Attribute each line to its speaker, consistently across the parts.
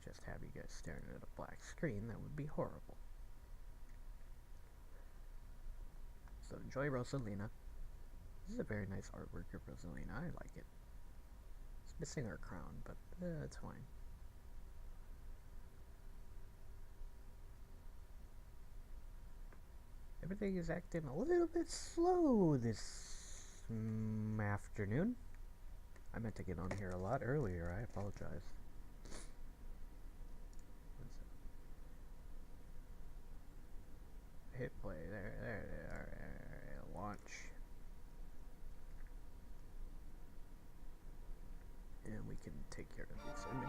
Speaker 1: just have you guys staring at a black screen. That would be horrible. So enjoy Rosalina. This is a very nice artwork of Rosalina. I like it. It's missing her crown, but it's fine. Everything is acting a little bit slow this afternoon. I meant to get on here a lot earlier. I apologize. Hit play. There. Launch. And we can take care of this image.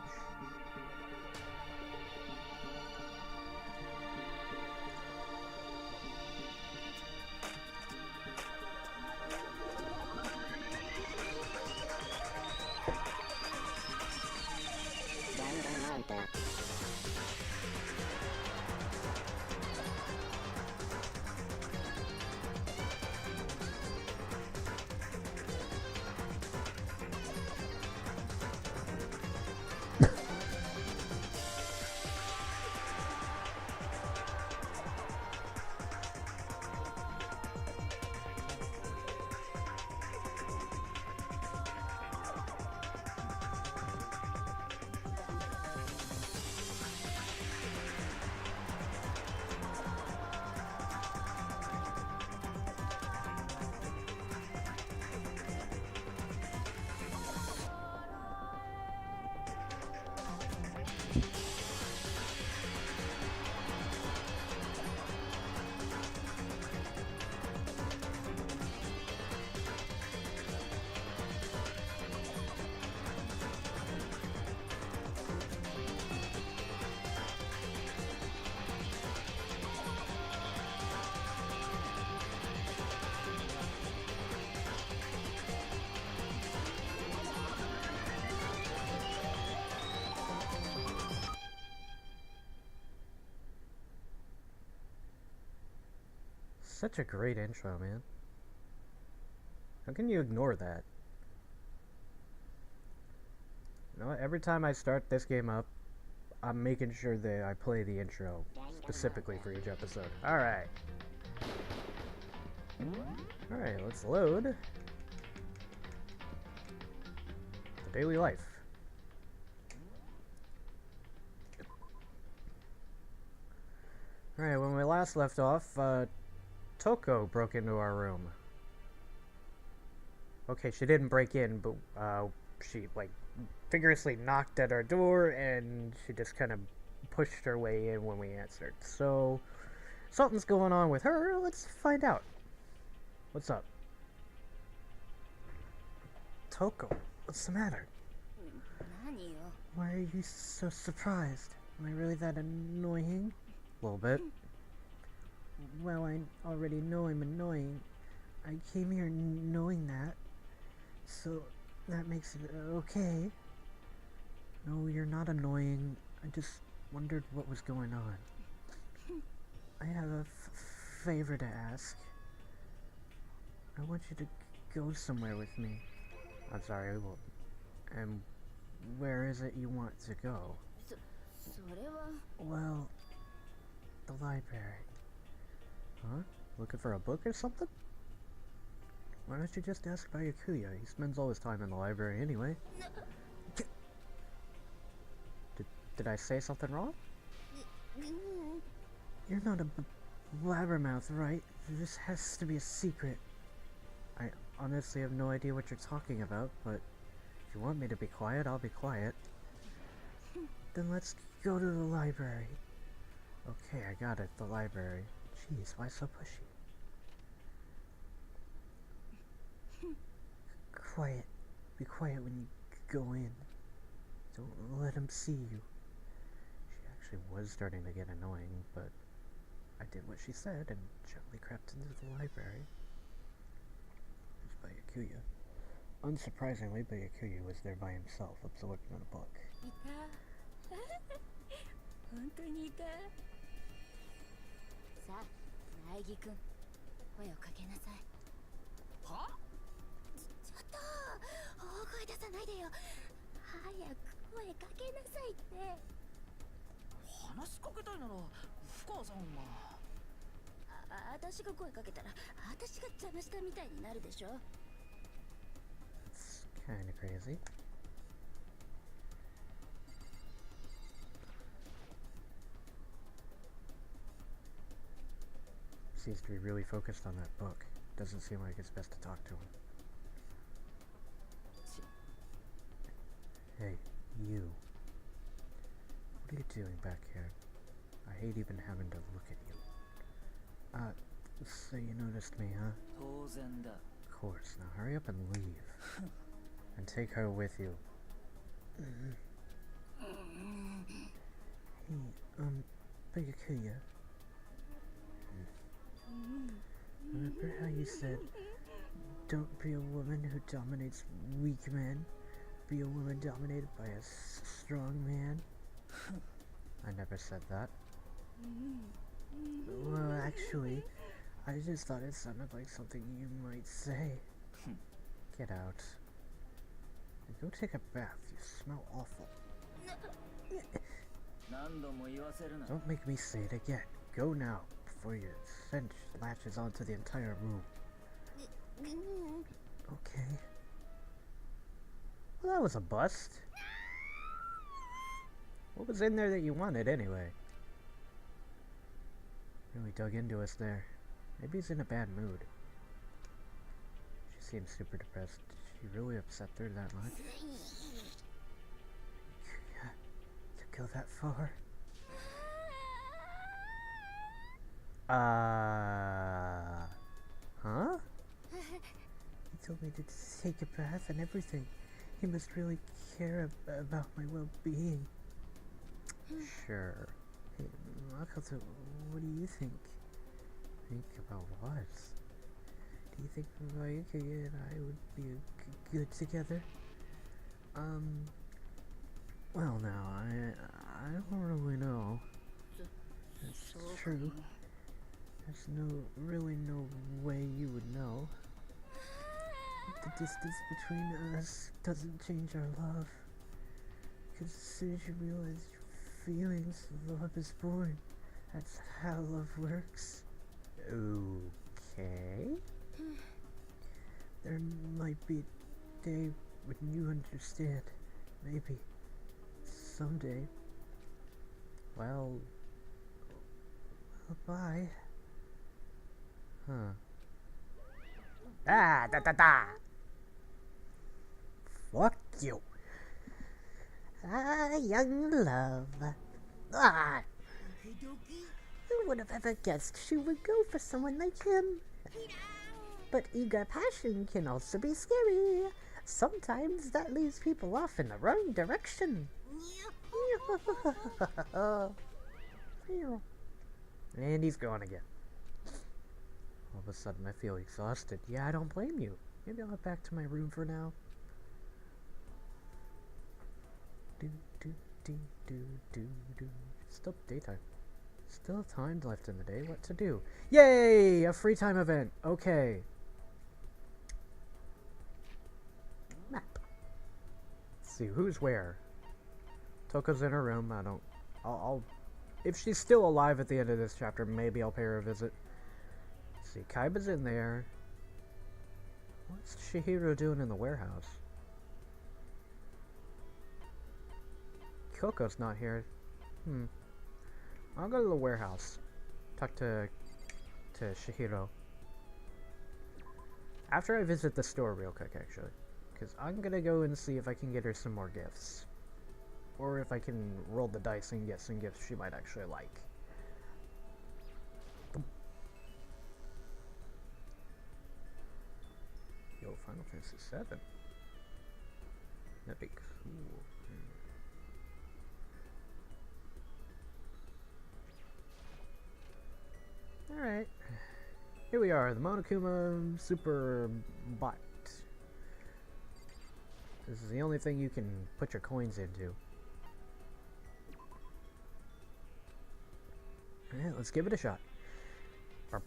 Speaker 1: Danganronpa. Such a great intro, man. How can you ignore that? You know what? Every time I start this game up, I'm making sure that I play the intro specifically for each episode. Alright. Alright, let's load the daily life. Alright, when we last left off, Toko broke into our room. Okay, she didn't break in, but she like vigorously knocked at our door, and she just kind of pushed her way in when we answered. So something's going on with her. Let's find out. What's up? Toko, what's the matter? Why are you so surprised? Am I really that annoying? A little bit. Well, I already know I'm annoying. I came here knowing that, so that makes it okay. No, you're not annoying. I just wondered what was going on. I have a favor to ask. I want you to go somewhere with me. I'm sorry, I won't. And where is it you want to go? Well, the library. Huh? Looking for a book or something? Why don't you just ask Byakuya? He spends all his time in the library anyway. Did I say something wrong? You're not a blabbermouth, right? This has to be a secret. I honestly have no idea what you're talking about, but if you want me to be quiet, I'll be quiet. Then let's go to the library. Okay, I got it, the library. Jeez, why so pushy? Quiet. Be quiet when you go in. Don't let him see you. She actually was starting to get annoying, but I did what she said and gently crept into the library. There's Byakuya. Unsurprisingly, Byakuya was there by himself, absorbed in a book. kind of crazy. Seems to be really focused on that book. Doesn't seem like it's best to talk to him. Hey, you. What are you doing back here? I hate even having to look at you. So you noticed me, huh? Of course. Now hurry up and leave. And take her with you. Hey, Byakuya. Remember how you said, don't be a woman who dominates weak men? Be a woman dominated by a strong man? I never said that. Well, actually, I just thought it sounded like something you might say. Get out. And go take a bath. You smell awful. Don't make me say it again. Go now, before your stench latches onto the entire room. Okay. Well, that was a bust. What was in there that you wanted, anyway? Really dug into us there. Maybe he's in a bad mood. She seems super depressed. Did she really upset her that much? Yeah, to go that far? Huh? He told me to take a bath and everything. He must really care about my well-being. Sure. Hey, Makoto, what do you think? Think about what? Do you think Mayuki and I would be good together? Well now, I don't really know. That's true. There's really no way you would know. The distance between us doesn't change our love. Because as soon as you realize your feelings, love is born. That's how love works. Okay. There might be a day when you understand. Maybe. Someday. Well, bye. Huh. Fuck you. Young love. Who would have ever guessed she would go for someone like him? But eager passion can also be scary. Sometimes that leads people off in the wrong direction. And he's gone again. All of a sudden I feel exhausted. Yeah, I don't blame you. Maybe I'll head back to my room for now. Still daytime. Still time left in the day. What to do? Yay! A free time event. Okay. Map. Let's see who's where. Toko's in her room. I'll if she's still alive at the end of this chapter, maybe I'll pay her a visit. Let's see, Kaiba's in there. What's Chihiro doing in the warehouse? Kyoko's not here. I'll go to the warehouse. Talk to Chihiro. After I visit the store real quick, actually. Because I'm gonna go and see if I can get her some more gifts. Or if I can roll the dice and get some gifts she might actually like. Yo, Final Fantasy VII. That'd be cool. Alright. Here we are, the Monokuma Super Bot. This is the only thing you can put your coins into. Alright, let's give it a shot. Let's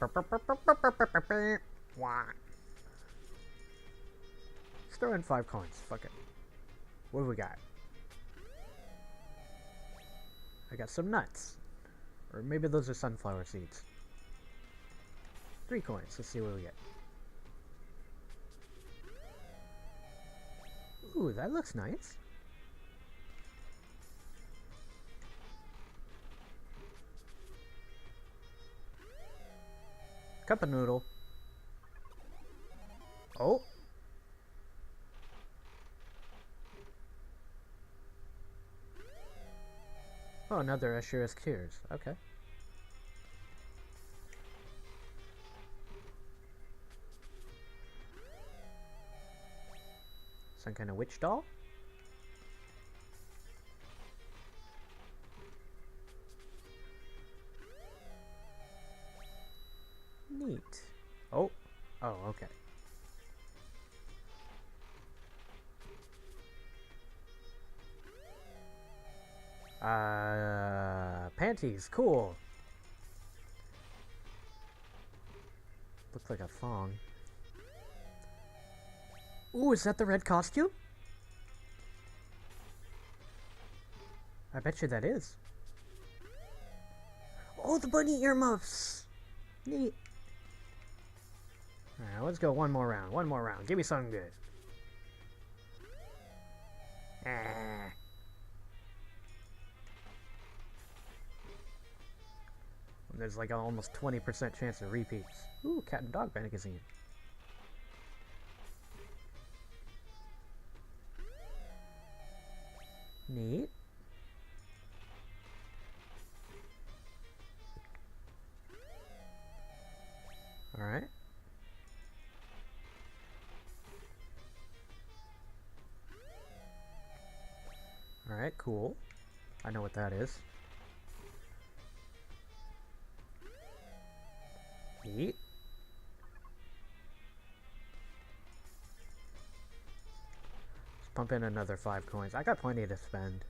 Speaker 1: throw in 5 coins. Fuck it. What do we got? I got some nuts. Or maybe those are sunflower seeds. 3 coins. Let's see what we get. Ooh, that looks nice. Cup of noodle. Oh. Oh, another Asura's Tears. Okay. Some kind of witch doll? Neat. Oh. Oh, okay. Panties. Cool. Looks like a thong. Ooh, is that the red costume? I bet you that is. Oh, the bunny earmuffs! Neat. Alright, let's go one more round. One more round. Give me something good. Ah. There's like an almost 20% chance of repeats. Ooh, cat and dog magazine. Neat. Alright. Alright, cool. I know what that is. Neat. Let's pump in another 5 coins. I got plenty to spend.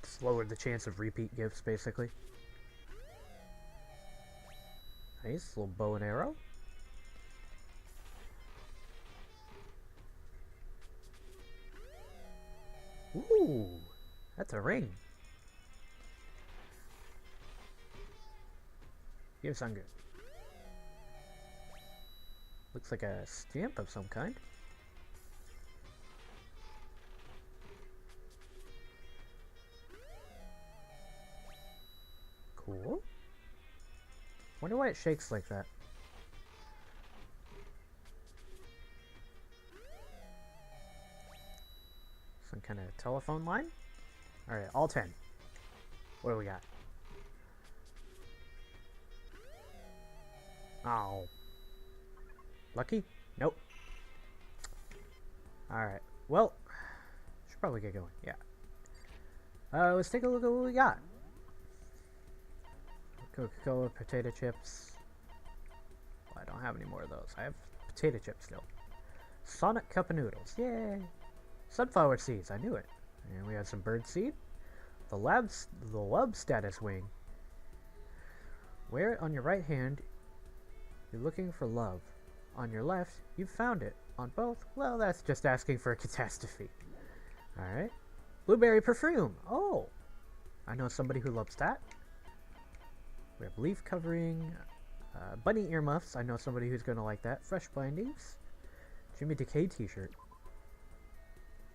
Speaker 1: Just lower the chance of repeat gifts, basically. Nice, little bow and arrow. Ooh, that's a ring. Give some good. Looks like a stamp of some kind. Cool. Wonder why it shakes like that. Some kind of telephone line? Alright, all 10. What do we got? Oh. Lucky? Nope. Alright. Well, should probably get going. Yeah. Let's take a look at what we got. Coca-Cola, potato chips. Well, I don't have any more of those. I have potato chips still. Sonic cup of noodles. Yay! Sunflower seeds. I knew it. And we have some bird seed. The love status wing. Wear it on your right hand. You're looking for love. On your left, you've found it. On both, well, that's just asking for a catastrophe. Alright. Blueberry perfume. Oh! I know somebody who loves that. We have leaf covering. Bunny earmuffs. I know somebody who's going to like that. Fresh bindings. Jimmy Decay t-shirt.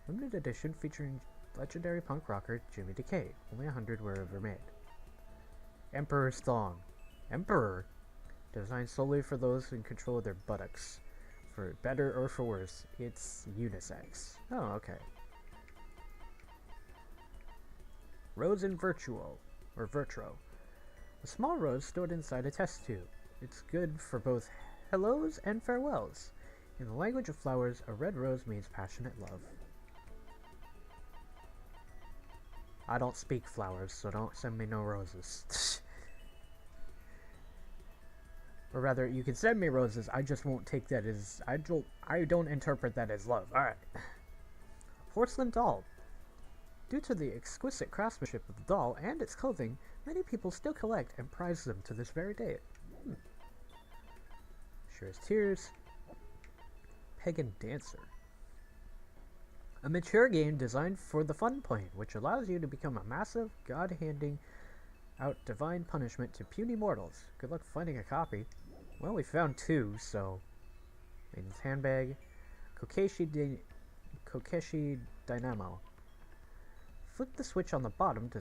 Speaker 1: Limited edition featuring legendary punk rocker Jimmy Decay. Only 100 were ever made. Emperor's thong. Emperor. Designed solely for those in control of their buttocks. For better or for worse, it's unisex. Oh, okay. Rose in Virtuo. Or Virtro. A small rose stored inside a test tube. It's good for both hellos and farewells. In the language of flowers, a red rose means passionate love. I don't speak flowers, so don't send me no roses. Or rather, you can send me roses, I just won't take that as... I don't interpret that as love. Alright. Porcelain doll. Due to the exquisite craftsmanship of the doll and its clothing, many people still collect and prize them to this very day. Sure as tears. Pagan dancer. A mature game designed for the fun plane, which allows you to become a massive god handing out divine punishment to puny mortals. Good luck finding a copy. Well, we found two, so... Maiden's Handbag. Kokeshi Dynamo. Flip the switch on the bottom to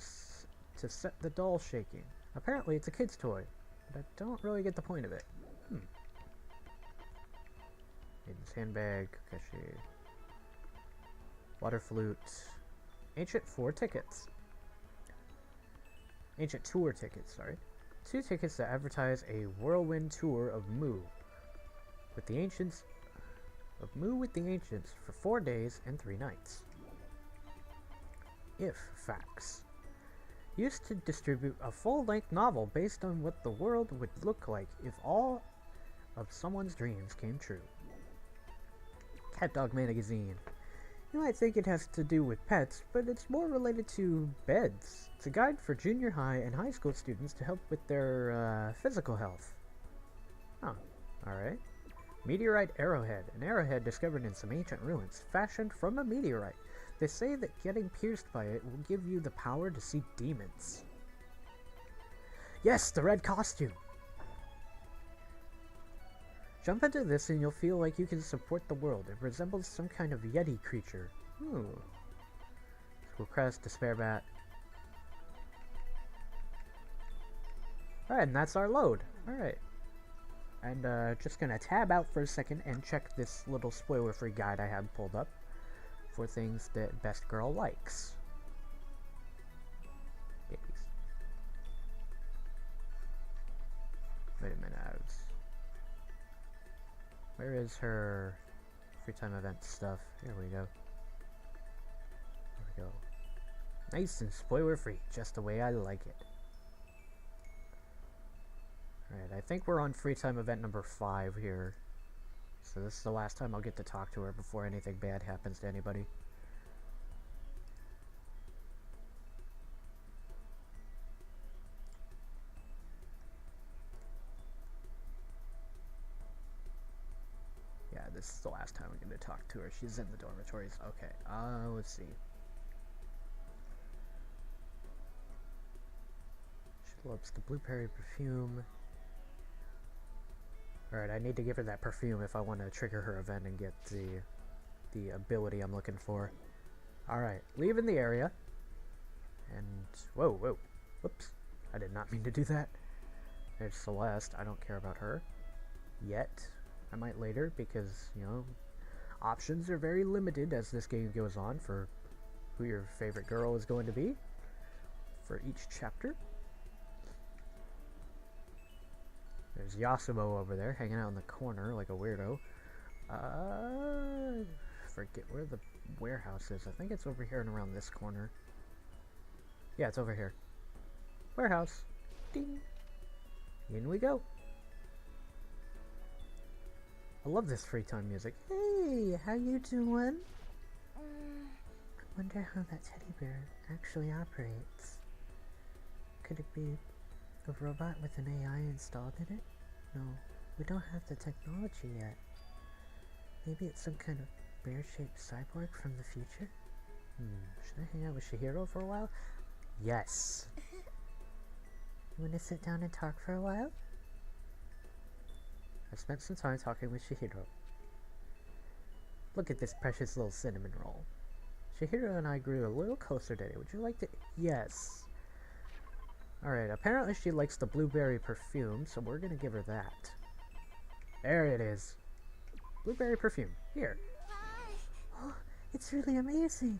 Speaker 1: set the doll shaking. Apparently it's a kid's toy, but I don't really get the point of it. Maiden's Handbag, Kokeshi. Water Flute. Ancient tour tickets, sorry. 2 tickets that advertise a whirlwind tour of Mu with the Ancients for 4 days and 3 nights. If facts. Used to distribute a full-length novel based on what the world would look like if all of someone's dreams came true. Cat Dog Magazine. You might think it has to do with pets, but it's more related to beds. It's a guide for junior high and high school students to help with their physical health. Oh, alright. Meteorite Arrowhead. An arrowhead discovered in some ancient ruins, fashioned from a meteorite. They say that getting pierced by it will give you the power to see demons. Yes, the red costume! Jump into this and you'll feel like you can support the world. It resembles some kind of yeti creature. School Crest, Despair Bat. Alright, and that's our load. Alright. And just gonna tab out for a second and check this little spoiler-free guide I have pulled up for things that Best Girl likes. Babies. Wait a minute, where is her free time event stuff? Here we go. There we go. Nice and spoiler-free, just the way I like it. Alright, I think we're on free time event number 5 here. So this is the last time I'll get to talk to her before anything bad happens to anybody. Yeah, this is the last time I'm going to talk to her. She's in the dormitories. Okay, let's see. She loves the blueberry perfume. Alright, I need to give her that perfume if I want to trigger her event and get the ability I'm looking for. Alright, leaving the area. And, whoa. Whoops. I did not mean to do that. There's Celeste. I don't care about her. Yet. I might later, because, you know, options are very limited as this game goes on for who your favorite girl is going to be for each chapter. There's Yasuo over there, hanging out in the corner like a weirdo. Forget where the warehouse is. I think it's over here and around this corner. Yeah, it's over here. Warehouse. Ding. In we go. I love this free time music. Hey, how you doing? I wonder how that teddy bear actually operates. Could it be a robot with an AI installed in it? No, we don't have the technology yet. Maybe it's some kind of bear-shaped cyborg from the future? Should I hang out with Chihiro for a while? Yes! You wanna sit down and talk for a while? I spent some time talking with Chihiro. Look at this precious little cinnamon roll. Chihiro and I grew a little closer today. Would you like to? Yes. Alright, apparently she likes the blueberry perfume, so we're gonna give her that. There it is. Blueberry perfume. Here. Oh, it's really amazing.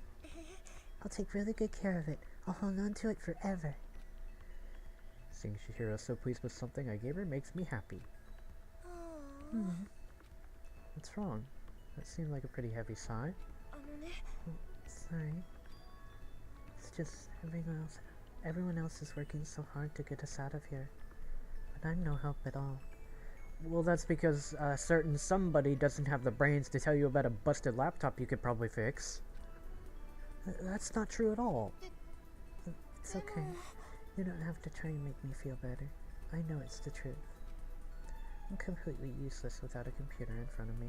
Speaker 1: I'll take really good care of it. I'll hold on to it forever. Seeing Chihiro so pleased with something I gave her makes me happy. What's wrong? That seemed like a pretty heavy sigh. Sorry. It's just everyone else is working so hard to get us out of here. But I'm no help at all. Well, that's because a certain somebody doesn't have the brains to tell you about a busted laptop you could probably fix. That's not true at all. It's okay. You don't have to try and make me feel better. I know it's the truth. I'm completely useless without a computer in front of me.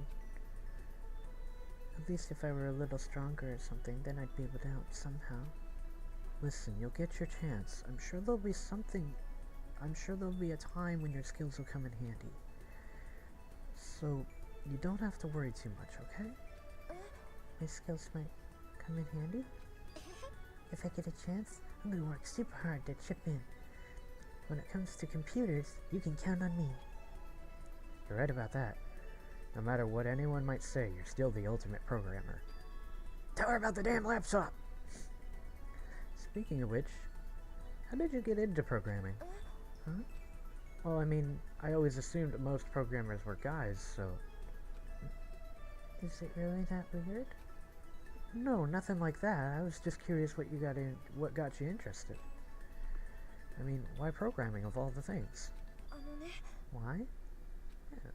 Speaker 1: At least if I were a little stronger or something, then I'd be able to help somehow. Listen, you'll get your chance. I'm sure there'll be a time when your skills will come in handy. So, you don't have to worry too much, okay? My skills might come in handy? If I get a chance, I'm gonna work super hard to chip in. When it comes to computers, you can count on me. You're right about that. No matter what anyone might say, you're still the ultimate programmer. Tell her about the damn laptop! Speaking of which, how did you get into programming? Huh? Well, I mean, I always assumed most programmers were guys, so... Is it really that weird? No, nothing like that. I was just curious what got you interested. I mean, why programming of all the things? Why? Yeah.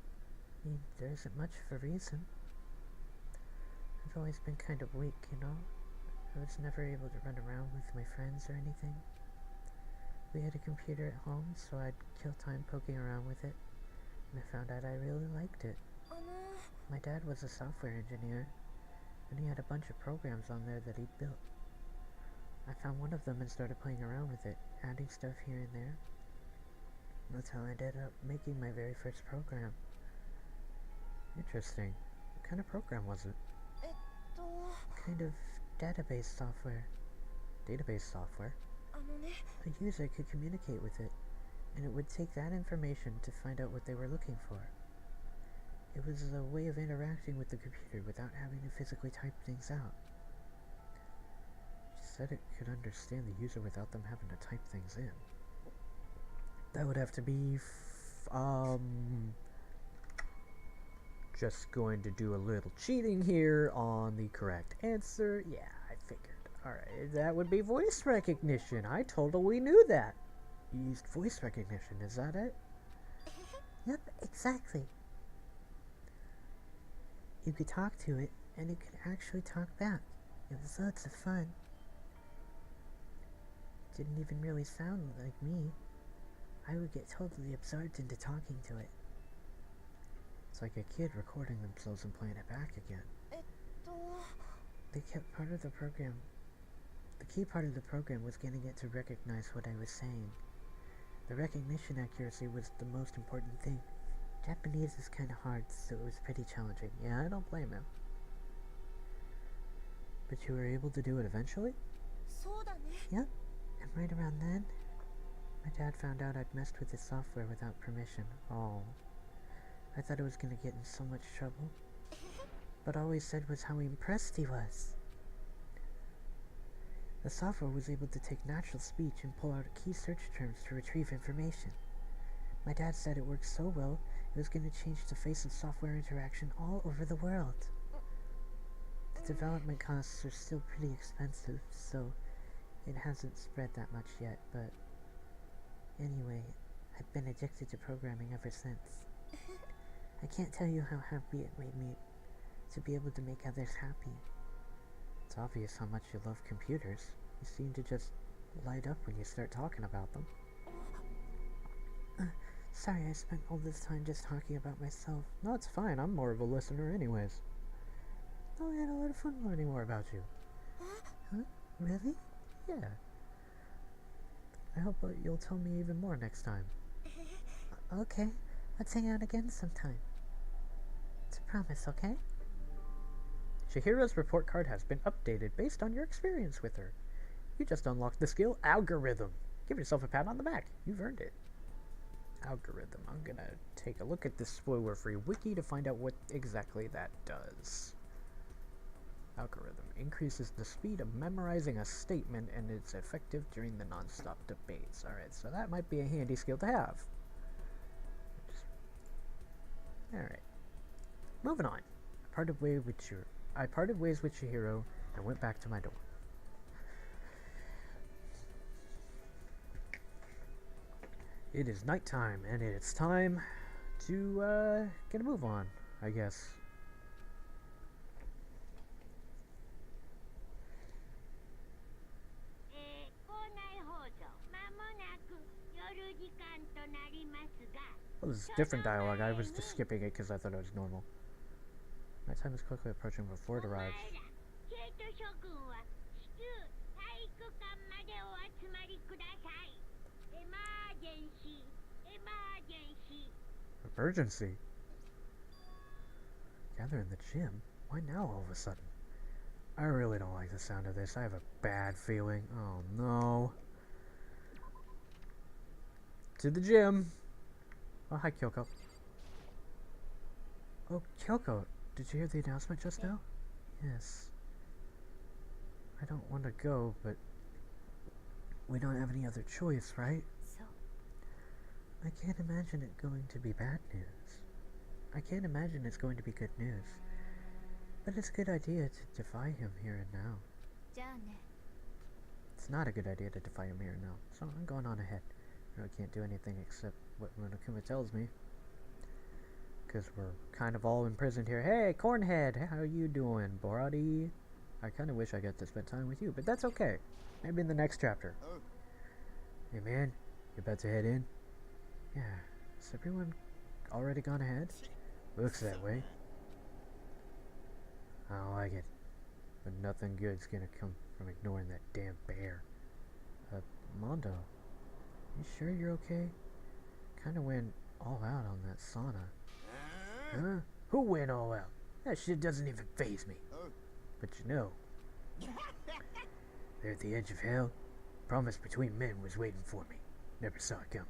Speaker 1: I mean, there isn't much of a reason. I've always been kind of weak, you know? I was never able to run around with my friends or anything. We had a computer at home, so I'd kill time poking around with it, and I found out I really liked it. My dad was a software engineer, and he had a bunch of programs on there that he'd built. I found one of them and started playing around with it, adding stuff here and there. That's how I ended up making my very first program. Interesting. What kind of program was it? Kind of database software. Database software? A user could communicate with it, and it would take that information to find out what they were looking for. It was a way of interacting with the computer without having to physically type things out. She said it could understand the user without them having to type things in. That would have to be just going to do a little cheating here on the correct answer. Yeah, I figured. Alright, that would be voice recognition. I totally knew that. You used voice recognition, is that it? Yep, exactly. You could talk to it, and it could actually talk back. It was lots of fun. Didn't even really sound like me. I would get totally absorbed into talking to it. It's like a kid recording themselves and playing it back again. They kept part of the program. The key part of the program was getting it to recognize what I was saying. The recognition accuracy was the most important thing. Japanese is kind of hard, so it was pretty challenging. Yeah, I don't blame him. But you were able to do it eventually? Yep, and right around then, my dad found out I'd messed with his software without permission. Oh. I thought I was gonna get in so much trouble. But all he said was how impressed he was. The software was able to take natural speech and pull out key search terms to retrieve information. My dad said it worked so well, it was going to change the face of software interaction all over the world. The development costs are still pretty expensive, so it hasn't spread that much yet, but anyway, I've been addicted to programming ever since. I can't tell you how happy it made me to be able to make others happy. It's obvious how much you love computers. You seem to just light up when you start talking about them. Sorry I spent all this time just talking about myself. No, it's fine. I'm more of a listener anyways. Oh, I had a lot of fun learning more about you. Huh? Really? Yeah. I hope you'll tell me even more next time. Okay. Let's hang out again sometime. It's a promise, okay? Chihiro's report card has been updated based on your experience with her. You just unlocked the skill Algorithm. Give yourself a pat on the back. You've earned it. Algorithm. I'm gonna take a look at this spoiler-free wiki to find out what exactly that does. Algorithm increases the speed of memorizing a statement and it's effective during the non-stop debates. Alright, so that might be a handy skill to have. Alright. Moving on. I parted ways with Chihiro and went back to my dorm. It is nighttime, and it's time to, get a move on, I guess. Oh, this is different dialogue. I was just skipping it because I thought it was normal. Nighttime is quickly approaching before it arrives. Emergency? Gather in the gym? Why now all of a sudden? I really don't like the sound of this. I have a bad feeling. Oh no. To the gym. Oh, hi, Kyoka. Oh, Kyoka, did you hear the announcement just now? Yes. I don't want to go, but we don't have any other choice, right? I can't imagine it going to be bad news. I can't imagine it's going to be good news. But it's a good idea to defy him here and now. It's not a good idea to defy him here and now, so I'm going on ahead. I really can't do anything except what Monokuma tells me. Because we're kind of all imprisoned here. Hey, Cornhead, how you doing, Borati? I kind of wish I got to spend time with you, but that's okay. Maybe in the next chapter. Hey man, you about to head in? Yeah, has everyone already gone ahead? Looks that way. I don't like it, but nothing good's gonna come from ignoring that damn bear. Mondo, you sure you're okay? Kinda went all out on that sauna. Huh? Who went all out? That shit doesn't even faze me. But you know, there at the edge of hell, promise between men was waiting for me. Never saw it coming.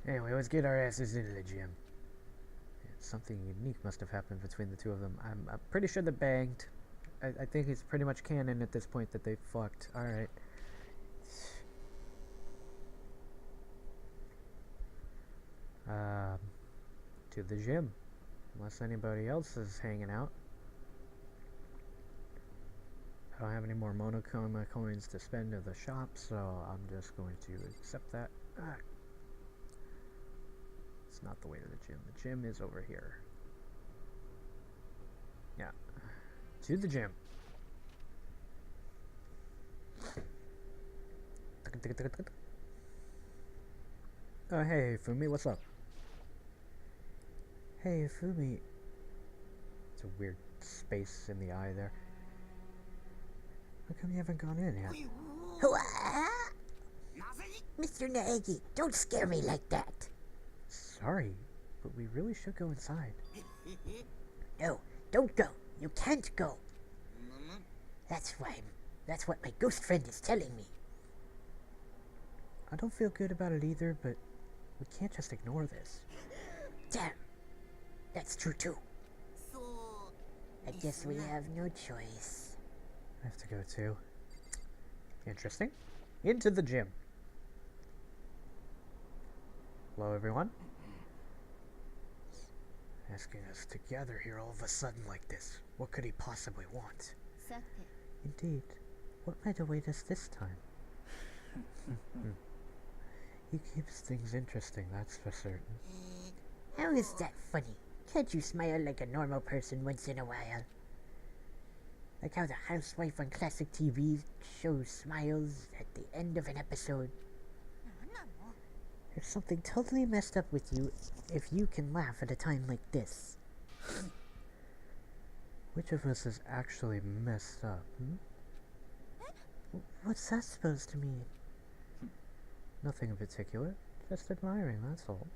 Speaker 1: Anyway, let's get our asses into the gym. Something unique must have happened between the two of them. I'm pretty sure they banged. I think it's pretty much canon at this point that they fucked. Alright. To the gym. Unless anybody else is hanging out. I don't have any more Monokuma coins to spend at the shop, so I'm just going to accept that. It's not the way to the gym. The gym is over here. Yeah. To the gym. Oh, hey, Fumi, what's up? Hey, Fumi. It's a weird space in the eye there. How come you haven't gone in yet?
Speaker 2: Mr. Naegi, don't scare me like that.
Speaker 1: Sorry, but we really should go inside.
Speaker 2: No, don't go. You can't go. That's what my ghost friend is telling me.
Speaker 1: I don't feel good about it either, but we can't just ignore this.
Speaker 2: Damn. That's true too. I guess we have no choice.
Speaker 1: I have to go too. Interesting. Into the gym. Hello, everyone. Asking us to gather here all of a sudden like this. What could he possibly want? Indeed. What might await us this time? He keeps things interesting, that's for certain.
Speaker 2: How is that funny? Can't you smile like a normal person once in a while? Like how the housewife on classic TV shows smiles at the end of an episode.
Speaker 1: There's something totally messed up with you if you can laugh at a time like this. Which of us is actually messed up, What's that supposed to mean? Nothing in particular. Just admiring, that's all.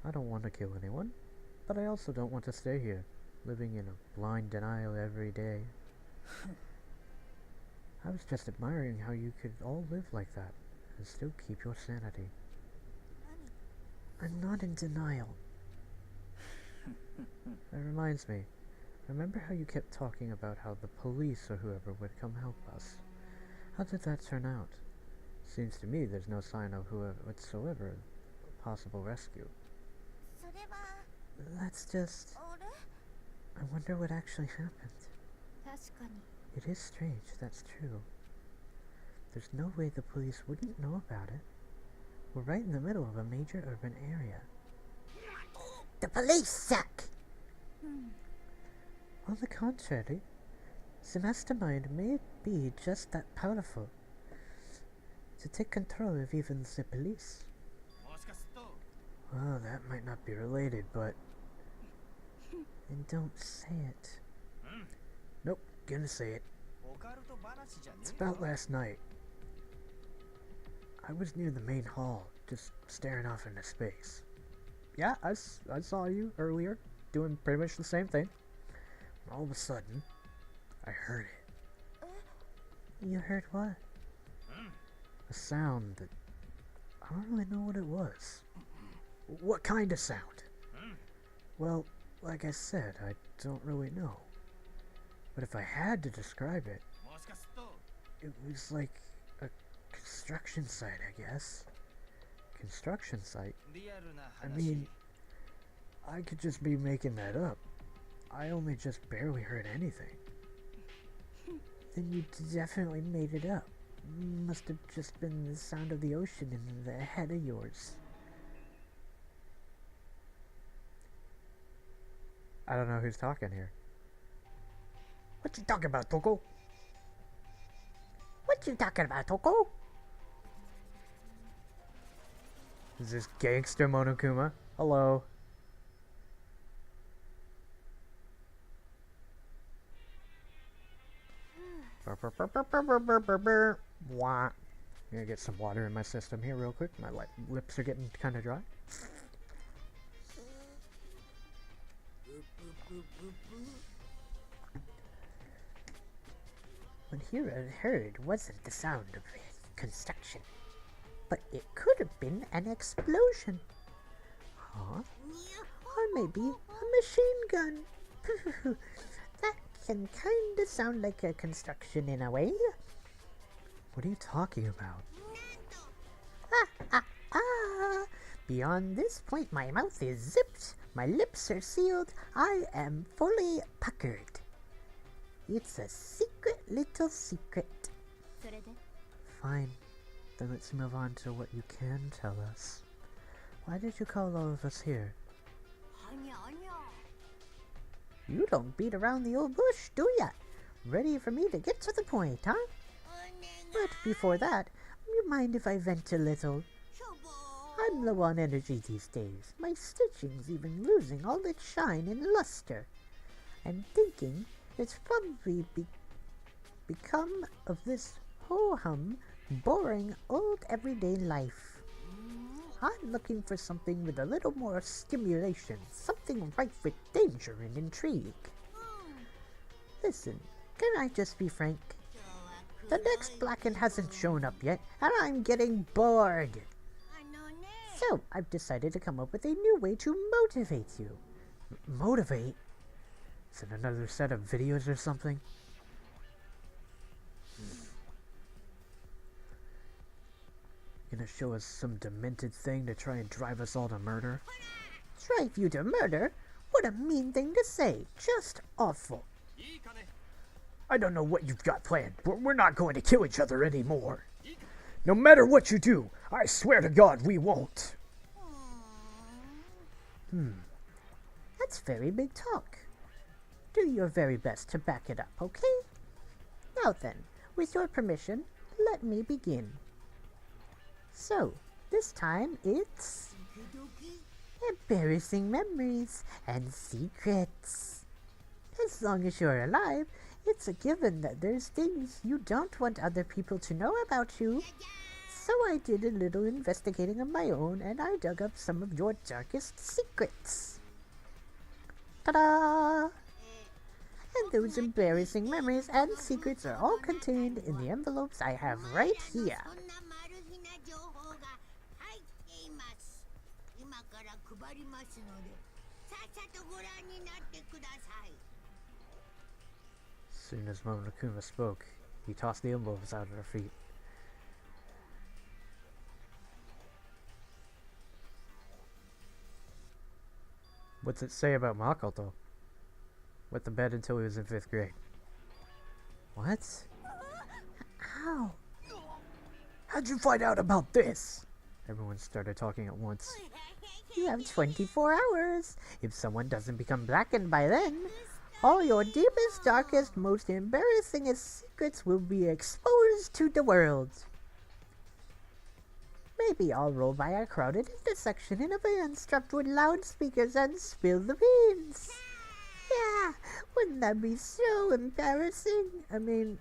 Speaker 1: I don't want to kill anyone, but I also don't want to stay here, living in a blind denial every day. I was just admiring how you could all live like that and still keep your sanity. I'm not in denial. That reminds me. Remember how you kept talking about how the police or whoever would come help us? How did that turn out? Seems to me there's no sign of whoever whatsoever possible rescue. That's just... I wonder what actually happened. It is strange, that's true. There's no way the police wouldn't know about it. We're right in the middle of a major urban area.
Speaker 2: The police suck!
Speaker 1: On the contrary, the mastermind may be just that powerful to take control of even the police. Well, that might not be related, but Then don't say it. Nope, gonna say it. It's about last night. I was near the main hall, just staring off into space. Yeah, I saw you earlier, doing pretty much the same thing. All of a sudden, I heard it. You heard what? A sound that I don't really know what it was. What kind of sound? Well, like I said, I don't really know. But if I had to describe it, it was like a construction site, I guess. Construction site? I mean, I could just be making that up. I only just barely heard anything. Then you definitely made it up. Must have just been the sound of the ocean in the head of yours. I don't know who's talking here. What you talking about, Toko?
Speaker 2: What you talking about, Toko?
Speaker 1: Is this gangster Monokuma? Hello. Wah. I'm gonna get some water in my system here real quick. My lips are getting kind of dry.
Speaker 2: What here I heard wasn't the sound of construction, but it could have been an explosion.
Speaker 1: Huh?
Speaker 2: Or maybe a machine gun. That can kinda sound like a construction in a way.
Speaker 1: What are you talking about?
Speaker 2: Beyond this point, my mouth is zipped, my lips are sealed, I am fully puckered. It's a secret little secret.
Speaker 1: Fine. Then let's move on to what you can tell us. Why did you call all of us here?
Speaker 2: You don't beat around the old bush, do ya? Ready for me to get to the point, huh? But before that, you mind if I vent a little? I'm low on energy these days. My stitching's even losing all its shine and luster. I'm thinking it's probably become of this ho-hum, boring, old everyday life. I'm looking for something with a little more stimulation, something rife with danger and intrigue. Listen, can I just be frank? The next Blackened hasn't shown up yet, and I'm getting bored. So, I've decided to come up with a new way to motivate you.
Speaker 1: Motivate? Is it another set of videos or something? Gonna show us some demented thing to try and drive us all to murder?
Speaker 2: Drive you to murder? What a mean thing to say. Just awful.
Speaker 1: I don't know what you've got planned, but we're not going to kill each other anymore. No matter what you do, I swear to God we won't.
Speaker 2: That's very big talk. Do your very best to back it up, okay? Now then, with your permission, let me begin. So, this time it's embarrassing memories and secrets. As long as you're alive, it's a given that there's things you don't want other people to know about you. So I did a little investigating of my own, and I dug up some of your darkest secrets. Ta-da! And those embarrassing memories and secrets are all contained in the envelopes I have right here.
Speaker 1: As soon as Monokuma spoke, he tossed the envelopes out at her feet. What's it say about Makoto? Wet the bed until he was in 5th grade. What?
Speaker 2: Ow!
Speaker 1: How'd you find out about this? Everyone started talking at once.
Speaker 2: You have 24 hours. If someone doesn't become blackened by then, all your deepest, darkest, most embarrassingest secrets will be exposed to the world. Maybe I'll roll by a crowded intersection in a van strapped with loudspeakers and spill the beans. Wouldn't that be so embarrassing?
Speaker 1: I mean,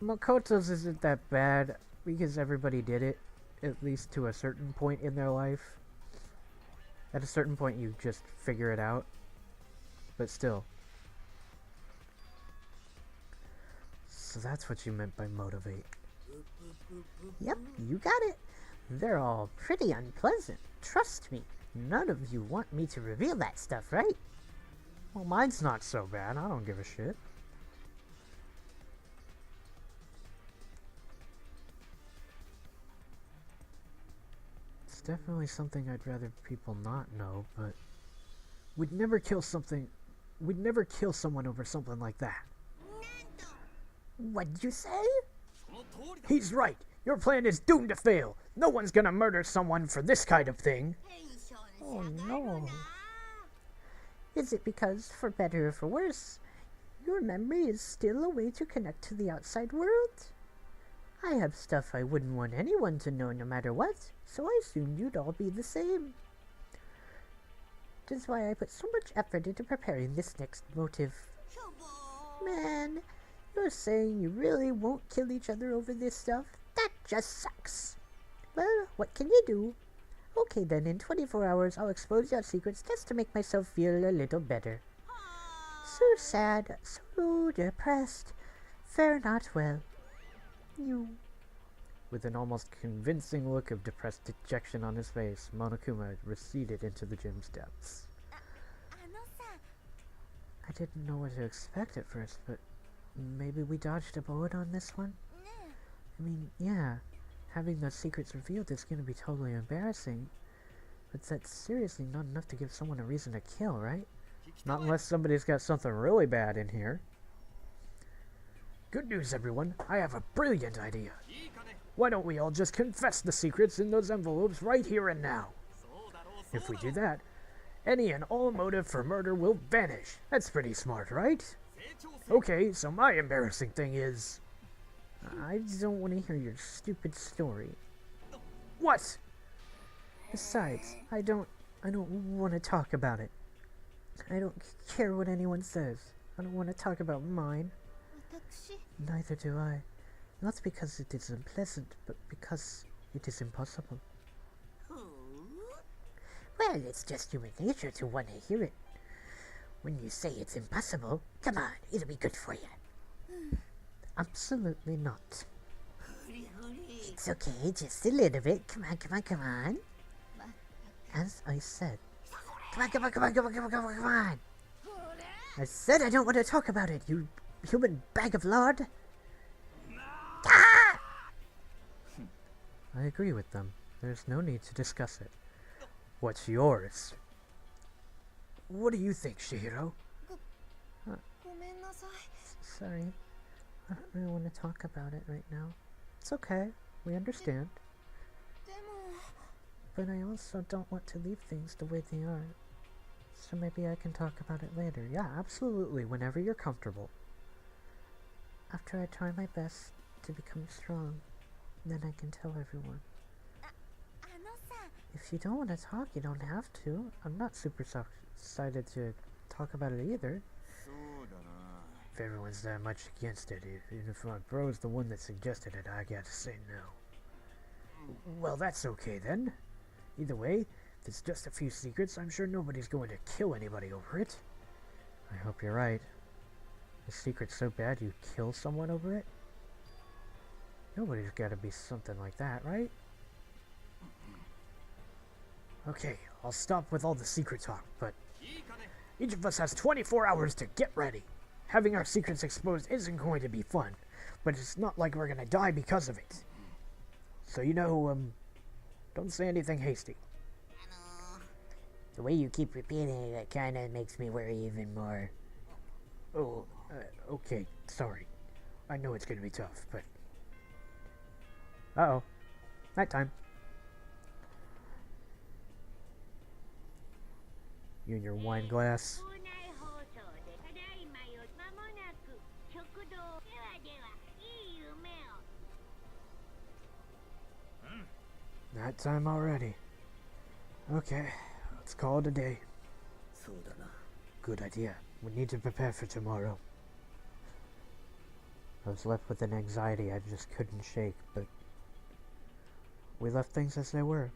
Speaker 1: Makoto's isn't that bad because everybody did it, at least to a certain point in their life. At a certain point, you just figure it out. But still. So that's what you meant by motivate.
Speaker 2: Yep, you got it. They're all pretty unpleasant. Trust me. None of you want me to reveal that stuff, right?
Speaker 1: Well, mine's not so bad. I don't give a shit. It's definitely something I'd rather people not know, but we'd never kill someone over something like that.
Speaker 2: What'd you say?
Speaker 1: He's right. Your plan is doomed to fail. No one's gonna murder someone for this kind of thing.
Speaker 2: Oh no. Is it because, for better or for worse, your memory is still a way to connect to the outside world? I have stuff I wouldn't want anyone to know no matter what, so I assumed you'd all be the same. That's why I put so much effort into preparing this next motive. Man, you're saying you really won't kill each other over this stuff? That just sucks. Well, what can you do? Okay then, in 24 hours I'll expose your secrets just to make myself feel a little better. So sad, so depressed. Fare not well. You...
Speaker 1: With an almost convincing look of depressed dejection on his face, Monokuma receded into the gym's depths. I didn't know what to expect at first, but maybe we dodged a bullet on this one? I mean, yeah, having those secrets revealed is going to be totally embarrassing, but that's seriously not enough to give someone a reason to kill, right? Not unless somebody's got something really bad in here. Good news, everyone. I have a brilliant idea. Why don't we all just confess the secrets in those envelopes right here and now? If we do that, any and all motive for murder will vanish. That's pretty smart, right? Okay, so my embarrassing thing is...
Speaker 2: I don't want to hear your stupid story.
Speaker 1: What?
Speaker 2: Besides, I don't want to talk about it. I don't care what anyone says. I don't want to talk about mine. Neither do I. Not because it is unpleasant, but because it is impossible. Well, it's just human nature to want to hear it. When you say it's impossible, come on, it'll be good for you. Absolutely not. It's okay, just a little bit. Come on, come on, come on. As I said. Come on, come on, come on, come on, come on, come on, come on. I said I don't want to talk about it, you human bag of lard. Ah!
Speaker 1: I agree with them. There's no need to discuss it. What's yours? What do you think, Shihiro?
Speaker 2: Sorry. I don't really want to talk about it right now. It's okay. We understand. But I also don't want to leave things the way they are. So maybe I can talk about it later.
Speaker 1: Yeah, absolutely. Whenever you're comfortable.
Speaker 2: After I try my best to become strong, then I can tell everyone. If you don't want to talk, you don't have to. I'm not super excited to talk about it either.
Speaker 1: If everyone's that much against it, even if my bro's the one that suggested it, I gotta say no. Well, that's okay then. Either way, if it's just a few secrets, I'm sure nobody's going to kill anybody over it. I hope you're right. The secret's so bad you kill someone over it? Nobody's gotta be something like that, right? Okay, I'll stop with all the secret talk, but each of us has 24 hours to get ready. Having our secrets exposed isn't going to be fun, but it's not like we're gonna die because of it. So don't say anything hasty.
Speaker 2: The way you keep repeating it kinda makes me worry even more.
Speaker 1: Oh, okay, sorry. I know it's gonna be tough, but... Uh-oh. Nighttime. You and your wine glass. Nighttime already. Okay, let's call it a day. Good idea. We need to prepare for tomorrow. I was left with an anxiety I just couldn't shake, but we left things as they were,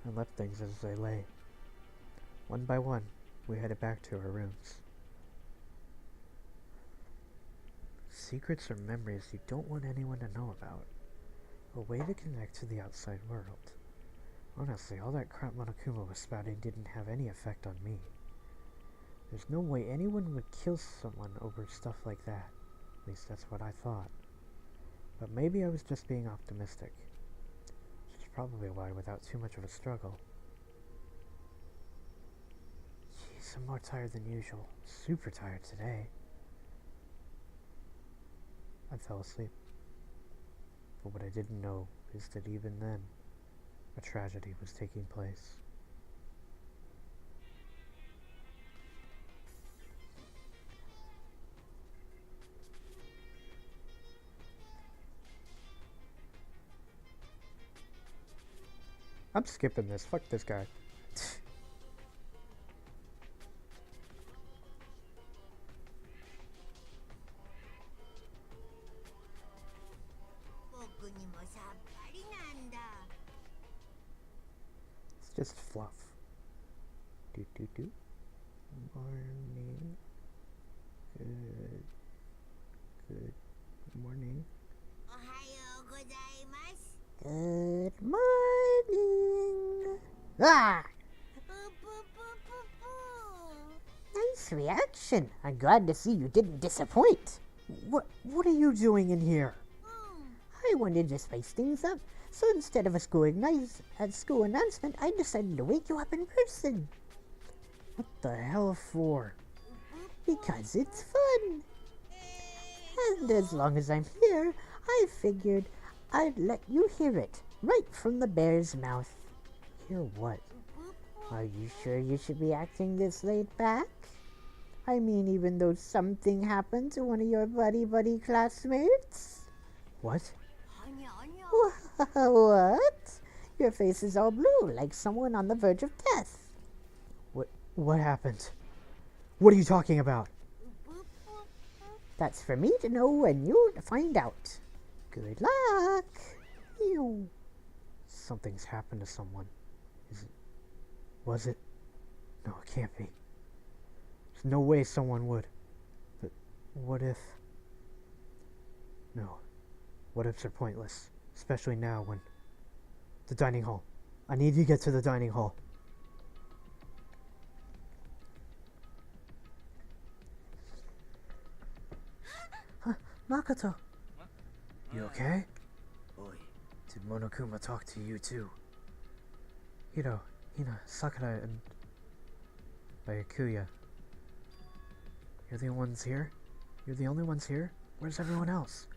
Speaker 1: and left things as they lay. One by one, we headed back to our rooms. Secrets are memories you don't want anyone to know about. A way to connect to the outside world. Honestly, all that crap Monokuma was spouting didn't have any effect on me. There's no way anyone would kill someone over stuff like that. At least that's what I thought. But maybe I was just being optimistic. Which is probably why without too much of a struggle. Jeez, I'm more tired than usual. Super tired today. I fell asleep. But what I didn't know is that even then, a tragedy was taking place. I'm skipping this. Fuck this guy. It's just fluff. Do do do. Morning. Good morning.
Speaker 2: Good morning. Ah! Nice reaction. I'm glad to see you didn't disappoint.
Speaker 1: What are you doing in here?
Speaker 2: I wanted to spice things up, so instead of a school announcement, I decided to wake you up in person.
Speaker 1: What the hell for?
Speaker 2: Because it's fun. And as long as I'm here, I figured I'd let you hear it, right from the bear's mouth.
Speaker 1: Hear what?
Speaker 2: Are you sure you should be acting this laid back? I mean, even though something happened to one of your buddy classmates?
Speaker 1: What?
Speaker 2: What? Your face is all blue, like someone on the verge of death.
Speaker 1: What happened? What are you talking about?
Speaker 2: That's for me to know and you to find out. Good luck. Ew.
Speaker 1: Something's happened to someone. Was it? No, it can't be. There's no way someone would. But what if? No. What ifs are pointless. Especially now when... The dining hall. I need to get to the dining hall. Huh, Makoto. You okay? Did Monokuma talk to you too? Hiro, Hina, Sakura, and Byakuya. You're the ones here? You're the only ones here? Where's everyone else?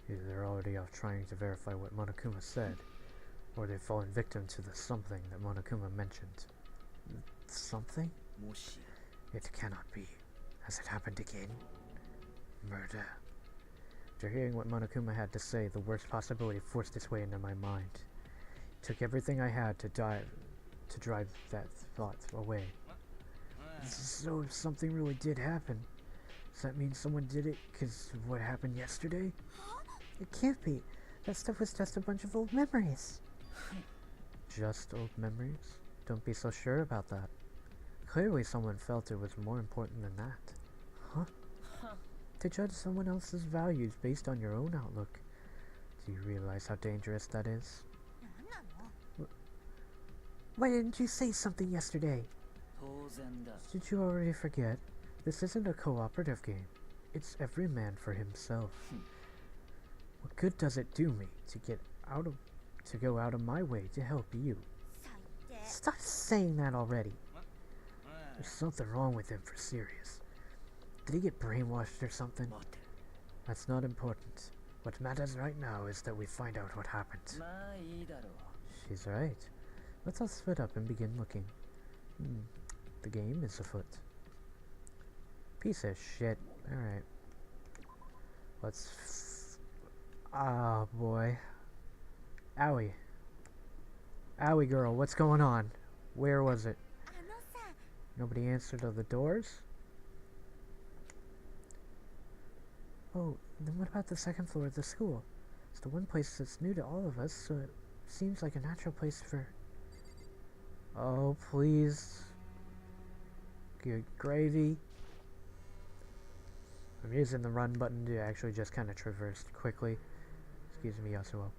Speaker 1: Either they're already off trying to verify what Monokuma said, or they've fallen victim to the something that Monokuma mentioned. Something? It cannot be. Has it happened again? Murder. After hearing what Monokuma had to say, the worst possibility forced its way into my mind. It took everything I had to drive that thought away. So if something really did happen, does that mean someone did it because of what happened yesterday?
Speaker 2: It can't be. That stuff was just a bunch of old memories.
Speaker 1: Just old memories? Don't be so sure about that. Clearly someone felt it was more important than that. Huh? To judge someone else's values based on your own outlook. Do you realize how dangerous that is? Why didn't you say something yesterday? Did you already forget? This isn't a cooperative game. It's every man for himself. What good does it do me to go out of my way to help you? Stop saying that already. There's something wrong with him for serious. Did he get brainwashed or something? That's not important. What matters right now is that we find out what happened. She's right. Let's all split up and begin looking. The game is afoot. Piece of shit. Alright. Let's... Ah, boy. Owie. Owie girl, what's going on? Where was it? Nobody answered to the doors? Oh, then what about the second floor of the school? It's the one place that's new to all of us, so it seems like a natural place for... Oh, please. Good gravy. I'm using the run button to actually just kind of traverse quickly. Excuse me, Yasuo.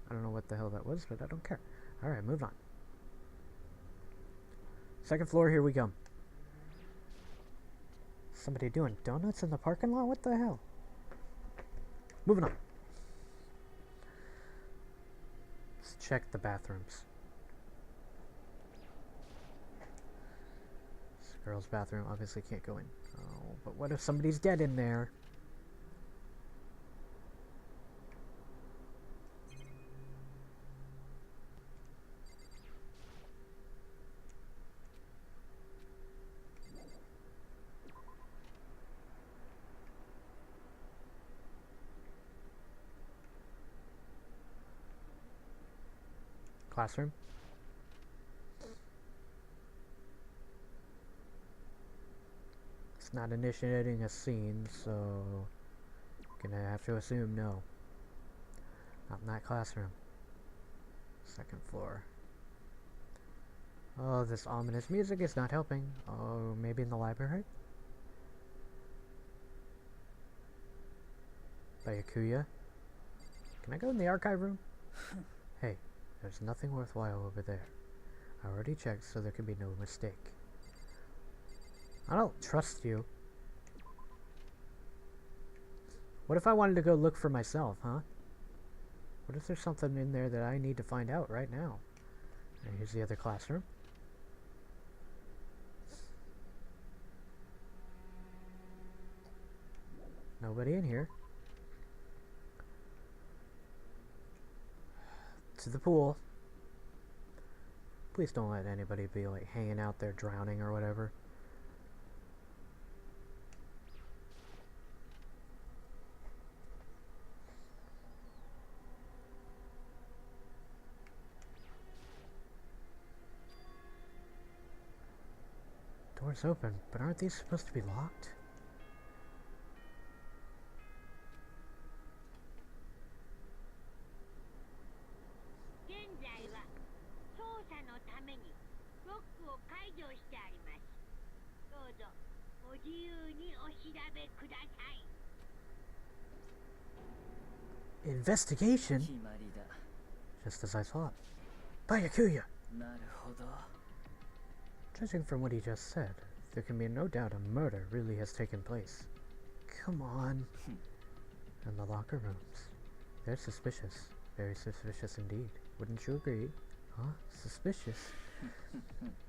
Speaker 1: I don't know what the hell that was, but I don't care. Alright, move on. Second floor, here we go. Somebody doing donuts in the parking lot? What the hell? Moving on. Let's check the bathrooms. This girl's bathroom obviously can't go in. Oh, but what if somebody's dead in there? Classroom. It's not initiating a scene, so gonna have to assume no. Not in that classroom. Second floor. Oh, this ominous music is not helping. Oh, maybe in the library? By Akuya? Can I go in the archive room? Hey, there's nothing worthwhile over there. I already checked, so there can be no mistake. I don't trust you. What if I wanted to go look for myself, huh? What if there's something in there that I need to find out right now? And here's the other classroom. Nobody in here. To the pool. Please don't let anybody be like hanging out there drowning or whatever. Doors open, but aren't these supposed to be locked? Investigation? Just as I thought. By Akuya! Judging from what he just said, there can be no doubt a murder really has taken place. Come on. And the locker rooms. They're suspicious. Very suspicious indeed. Wouldn't you agree? Huh? Suspicious?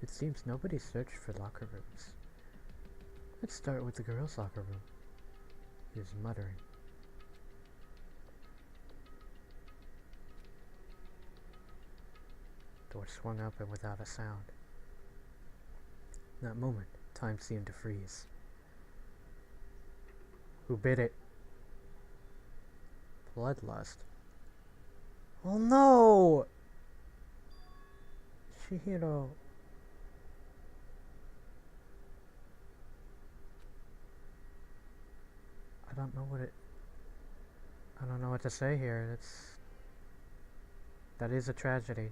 Speaker 1: It seems nobody searched for locker rooms. Let's start with the girls' locker room. He was muttering. Door swung up and without a sound. In that moment, time seemed to freeze. Who bit it? Bloodlust. Oh no! Chihiro. I don't know what to say here. That is a tragedy.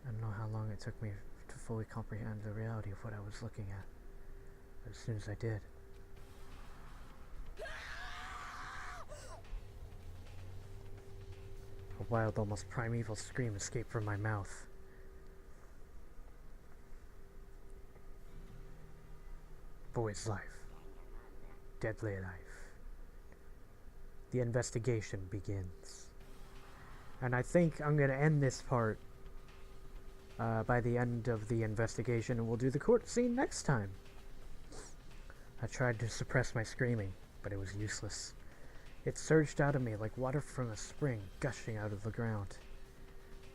Speaker 1: I don't know how long it took me to fully comprehend the reality of what I was looking at. But as soon as I did, a wild, almost primeval scream escaped from my mouth. Boy's life. Deadly life. The investigation begins. And I think I'm going to end this part by the end of the investigation, and we'll do the court scene next time. I tried to suppress my screaming, but it was useless. It surged out of me like water from a spring gushing out of the ground.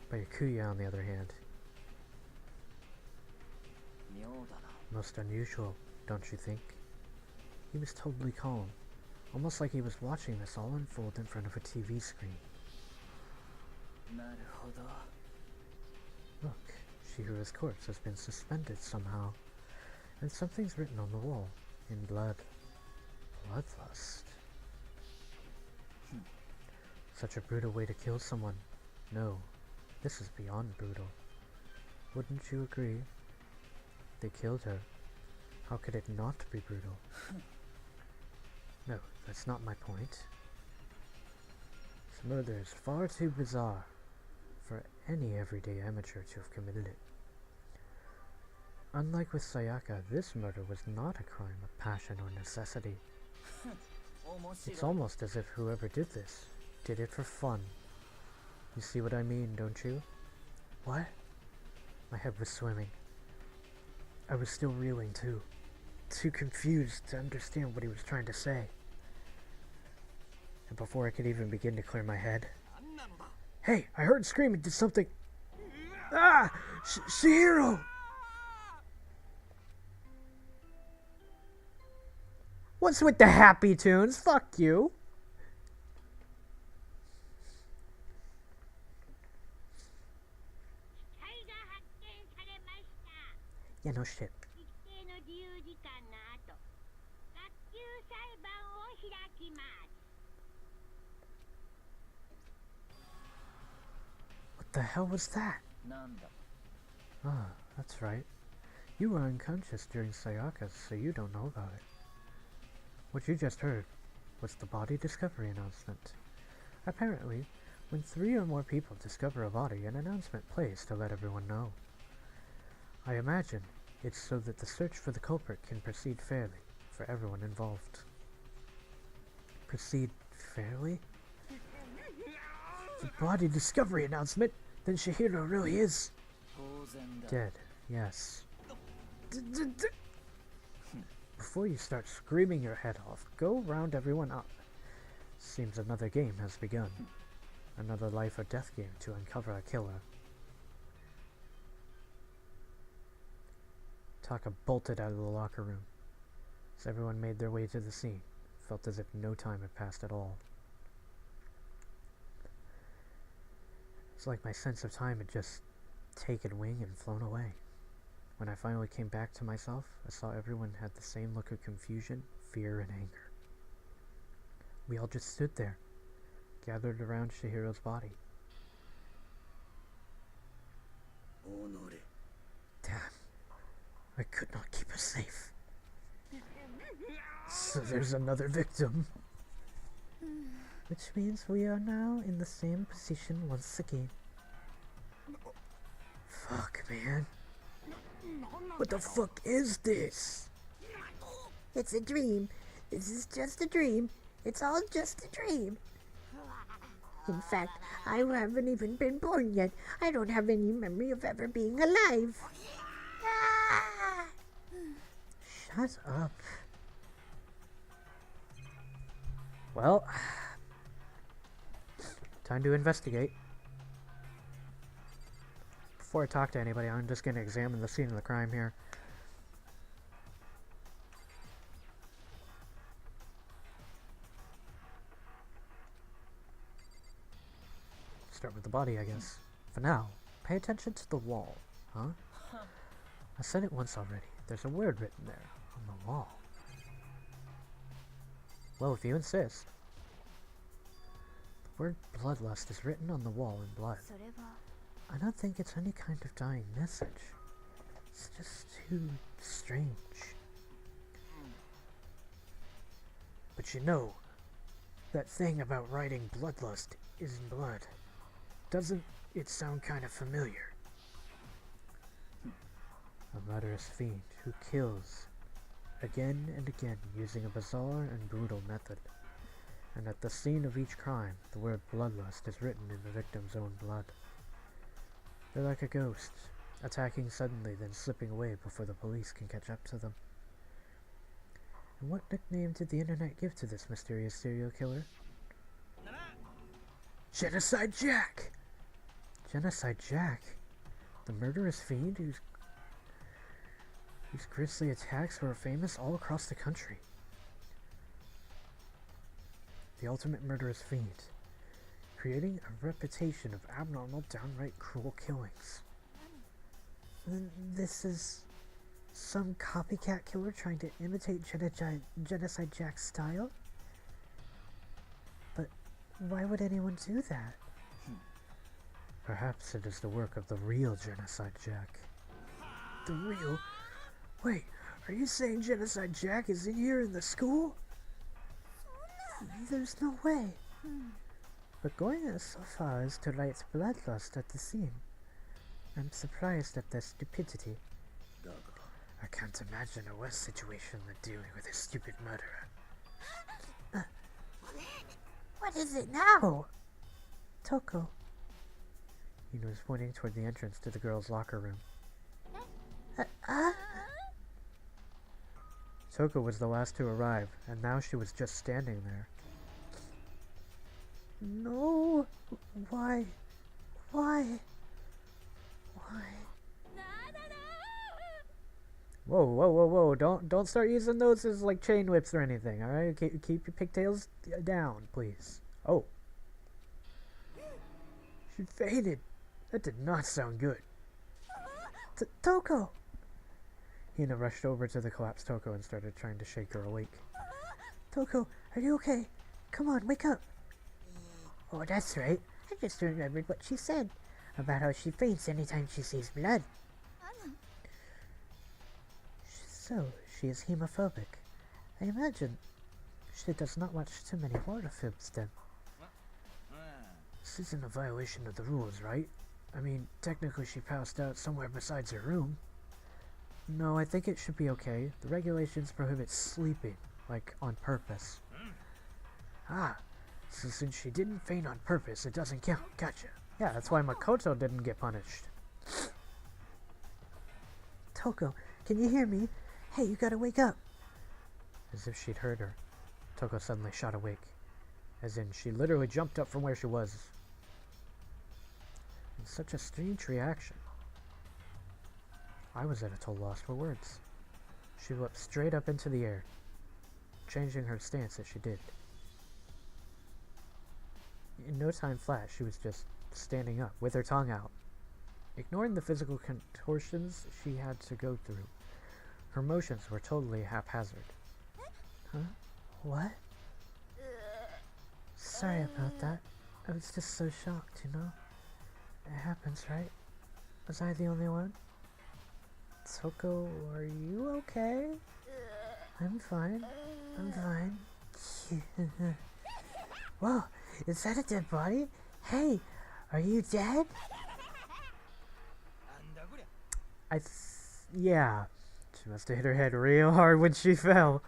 Speaker 1: By Akuya, on the other hand. Most unusual, don't you think? He was totally calm, almost like he was watching this all unfold in front of a TV screen. Look, Chihiro's corpse has been suspended somehow, and something's written on the wall, in blood. Bloodlust. Such a brutal way to kill someone. No, this is beyond brutal. Wouldn't you agree? They killed her. How could it not be brutal? No, that's not my point. This murder is far too bizarre for any everyday amateur to have committed it. Unlike with Sayaka, this murder was not a crime of passion or necessity. It's almost as if whoever did this did it for fun. You see what I mean, don't you? What? My head was swimming. I was still reeling too. Too confused to understand what he was trying to say. And before I could even begin to clear my head... Hey, I heard screaming, did something... Ah! Shihiro! What's with the happy tunes? Fuck you! Yeah, no shit. What the hell was that? Ah, that's right. You were unconscious during Sayaka's, so you don't know about it. What you just heard was the body discovery announcement. Apparently, when 3 or more people discover a body, an announcement plays to let everyone know. I imagine it's so that the search for the culprit can proceed fairly for everyone involved. Proceed fairly? The body discovery announcement? Then Shihiro really is dead, yes. Before you start screaming your head off, go round everyone up. Seems another game has begun. Another life or death game to uncover a killer. Taka bolted out of the locker room. As everyone made their way to the scene, felt as if no time had passed at all. It's like my sense of time had just taken wing and flown away. When I finally came back to myself, I saw everyone had the same look of confusion, fear, and anger. We all just stood there, gathered around Shihiro's body. Damn, I could not keep her safe. So there's another victim. Which means we are now in the same position once again. Fuck, man. What the fuck is this?
Speaker 2: It's a dream. This is just a dream. It's all just a dream. In fact, I haven't even been born yet. I don't have any memory of ever being alive. Ah!
Speaker 1: Shut up. Well, time to investigate. Before I talk to anybody, I'm just going to examine the scene of the crime here. Start with the body, I guess. For now, pay attention to the wall, huh? I said it once already. There's a word written there, on the wall. Well, if you insist. The word bloodlust is written on the wall in blood. I don't think it's any kind of dying message. It's just too strange. But you know, that thing about writing bloodlust is in blood. Doesn't it sound kind of familiar? A murderous fiend who kills again and again using a bizarre and brutal method. And at the scene of each crime, the word bloodlust is written in the victim's own blood. They're like a ghost, attacking suddenly then slipping away before the police can catch up to them. And what nickname did the internet give to this mysterious serial killer? Genocide Jack! Genocide Jack? The murderous fiend whose grisly attacks were famous all across the country. The ultimate murderous fiend, creating a reputation of abnormal, downright cruel killings. This is Some copycat killer trying to imitate Genocide Jack's style? But why would anyone do that? Perhaps it is the work of the real Genocide Jack. The real? Wait, are you saying Genocide Jack is in here in the school? There's no way. But going as far as to write bloodlust at the scene. I'm surprised at their stupidity. I can't imagine a worse situation than dealing with a stupid murderer.
Speaker 2: What is it now?
Speaker 1: Toko. He was pointing toward the entrance to the girls' locker room. Toko was the last to arrive, and now she was just standing there. No! Why? Why? Why? Whoa, whoa, whoa, whoa! Don't start using those as like chain whips or anything. All right, keep your pigtails down, please. Oh, she fainted. That did not sound good. Toko. Hina rushed over to the collapsed Toko and started trying to shake her awake. Toko, are you okay? Come on, wake up.
Speaker 2: Oh, that's right. I just remembered what she said about how she faints anytime she sees blood.
Speaker 1: So, she is hemophobic. I imagine she does not watch too many horror films then. This isn't a violation of the rules, right? I mean, technically she passed out somewhere besides her room. No, I think it should be okay. The regulations prohibit sleeping, like on purpose. Ah, so since she didn't faint on purpose, it doesn't count. Gotcha. Yeah, that's why Makoto didn't get punished. Toko, can you hear me? Hey, you gotta wake up. As if she'd heard her, Toko suddenly shot awake. As in, she literally jumped up from where she was. In such a strange reaction. I was at a total loss for words. She leapt straight up into the air, changing her stance as she did. In no time flat, she was just standing up, with her tongue out, ignoring the physical contortions she had to go through. Her motions were totally haphazard. Huh? What? Sorry about that. I was just so shocked, you know? It happens, right? Was I the only one? Toko, are you okay? I'm fine. I'm fine. Whoa, is that a dead body? Hey, are you dead? Yeah. She must have hit her head real hard when she fell.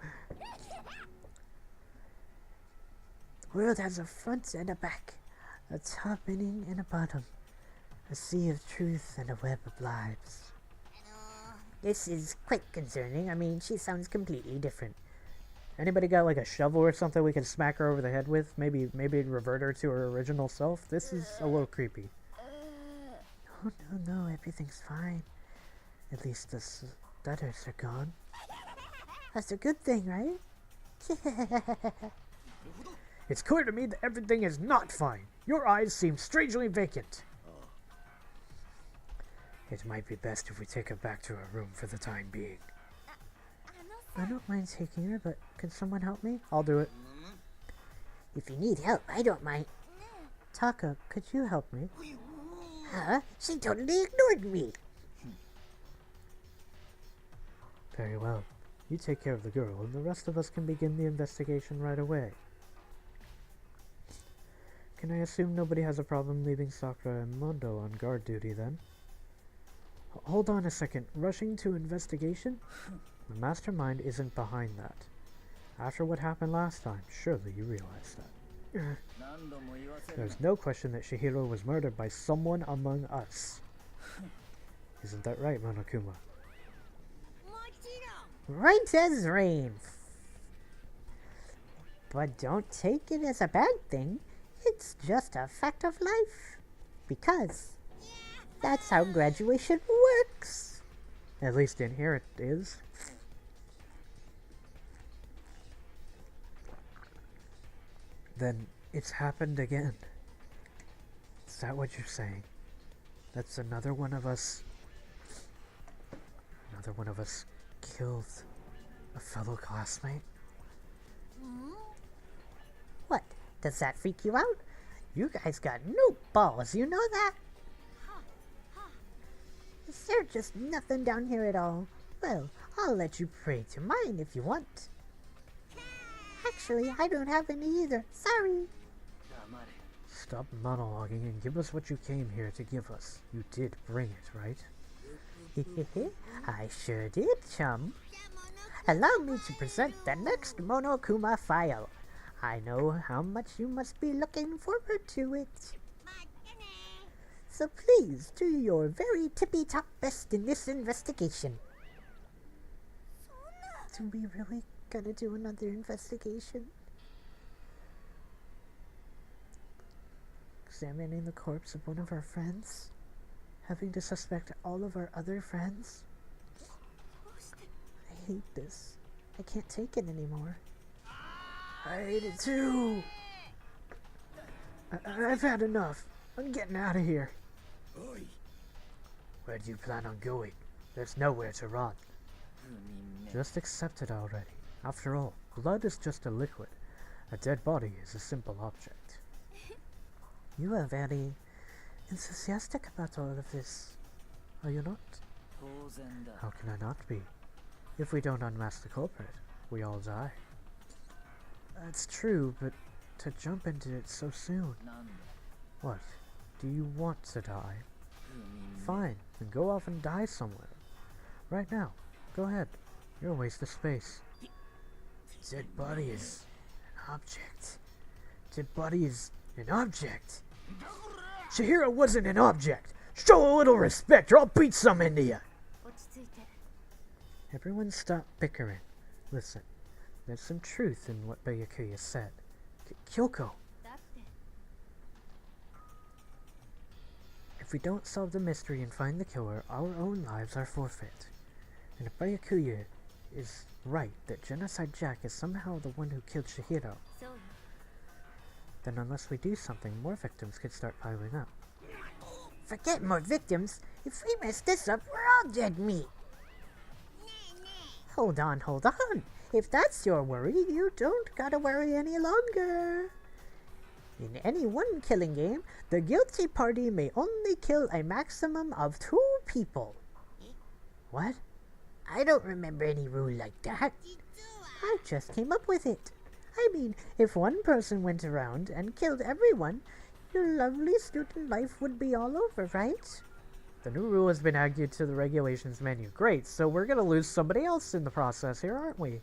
Speaker 1: The world has a front and a back, a top ending and a bottom, a sea of truth and a web of lies.
Speaker 2: This is quite concerning. I mean, she sounds completely different.
Speaker 1: Anybody got like a shovel or something we can smack her over the head with? Maybe revert her to her original self? This is a little creepy. No, everything's fine. At least the stutters are gone. That's a good thing, right? It's clear to me that everything is not fine. Your eyes seem strangely vacant. It might be best if we take her back to her room for the time being. I don't mind taking her, but can someone help me? I'll do it.
Speaker 2: If you need help, I don't mind.
Speaker 1: Taka, could you help me?
Speaker 2: Huh? She totally ignored me.
Speaker 1: Very well. You take care of the girl, and the rest of us can begin the investigation right away. Can I assume nobody has a problem leaving Sakura and Mondo on guard duty, then? Hold on a second. Rushing to investigation? The mastermind isn't behind that. After what happened last time, surely you realize that. There's no question that Shihiro was murdered by someone among us. Isn't that right, Monokuma?
Speaker 2: Right as rain. But don't take it as a bad thing. It's just a fact of life. Because that's how graduation works.
Speaker 1: At least in here it is. Then it's happened again. Is that what you're saying? That's another one of us. Another one of us killed a fellow classmate?
Speaker 2: What? Does that freak you out? You guys got no balls, you know that? Is there just nothing down here at all? Well, I'll let you pray to mine if you want. Actually, I don't have any either. Sorry.
Speaker 1: Stop monologuing and give us what you came here to give us. You did bring it, right?
Speaker 2: I sure did, chum. Allow me to present the next Monokuma file. I know how much you must be looking forward to it. So please do your very tippy-top best in this investigation. Do we really gotta do another investigation? Examining the corpse of one of our friends? Having to suspect all of our other friends? I hate this. I can't take it anymore.
Speaker 1: I hate it too! I've had enough. I'm getting out of here. Where do you plan on going? There's nowhere to run. Just accept it already. After all, blood is just a liquid. A dead body is a simple object.
Speaker 2: You are very enthusiastic about all of this, are you not?
Speaker 1: How can I not be? If we don't unmask the culprit, we all die. That's true, but to jump into it so soon. What? Do you want to die? Fine, then go off and die somewhere. Right now. Go ahead. You're a waste of space. Dead body is an object. Dead body is an object. Chihiro wasn't an object. Show a little respect or I'll beat some into you. Everyone stop bickering. Listen, there's some truth in what Byakuya said. Kyoka. If we don't solve the mystery and find the killer, our own lives are forfeit. And if Byakuya is right that Genocide Jack is somehow the one who killed Chihiro, then unless we do something, more victims could start piling up.
Speaker 2: Forget more victims. If we mess this up, we're all dead meat. Hold on. If that's your worry, you don't gotta worry any longer. In any one killing game, the guilty party may only kill a maximum of 2 people. What? I don't remember any rule like that. I just came up with it. I mean, if one person went around and killed everyone, your lovely student life would be all over, right?
Speaker 1: The new rule has been added to the regulations menu. Great, so we're gonna lose somebody else in the process here, aren't we?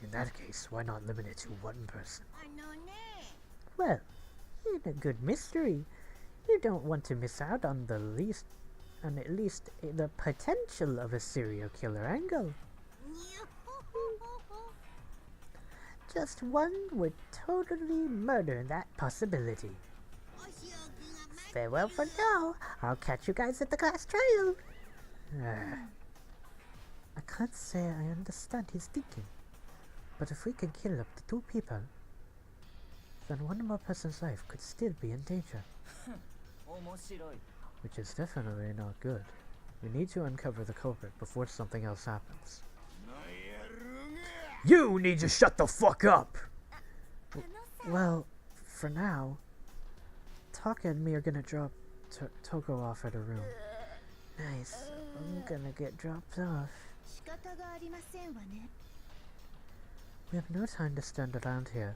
Speaker 1: In that case, why not limit it to 1 person?
Speaker 2: Well, in a good mystery, you don't want to miss out on at least the potential of a serial killer angle. Just one would totally murder that possibility. Farewell for now. I'll catch you guys at the class trial. I can't say I understand his thinking, but if we can kill up to 2 people, then one more person's life could still be in danger. Which is definitely not good. We need to uncover the culprit before something else happens.
Speaker 1: You need to shut the fuck up!
Speaker 2: Well, for now, Taka and me are gonna drop Toko off at her room. Nice. I'm gonna get dropped off. We have no time to stand around here.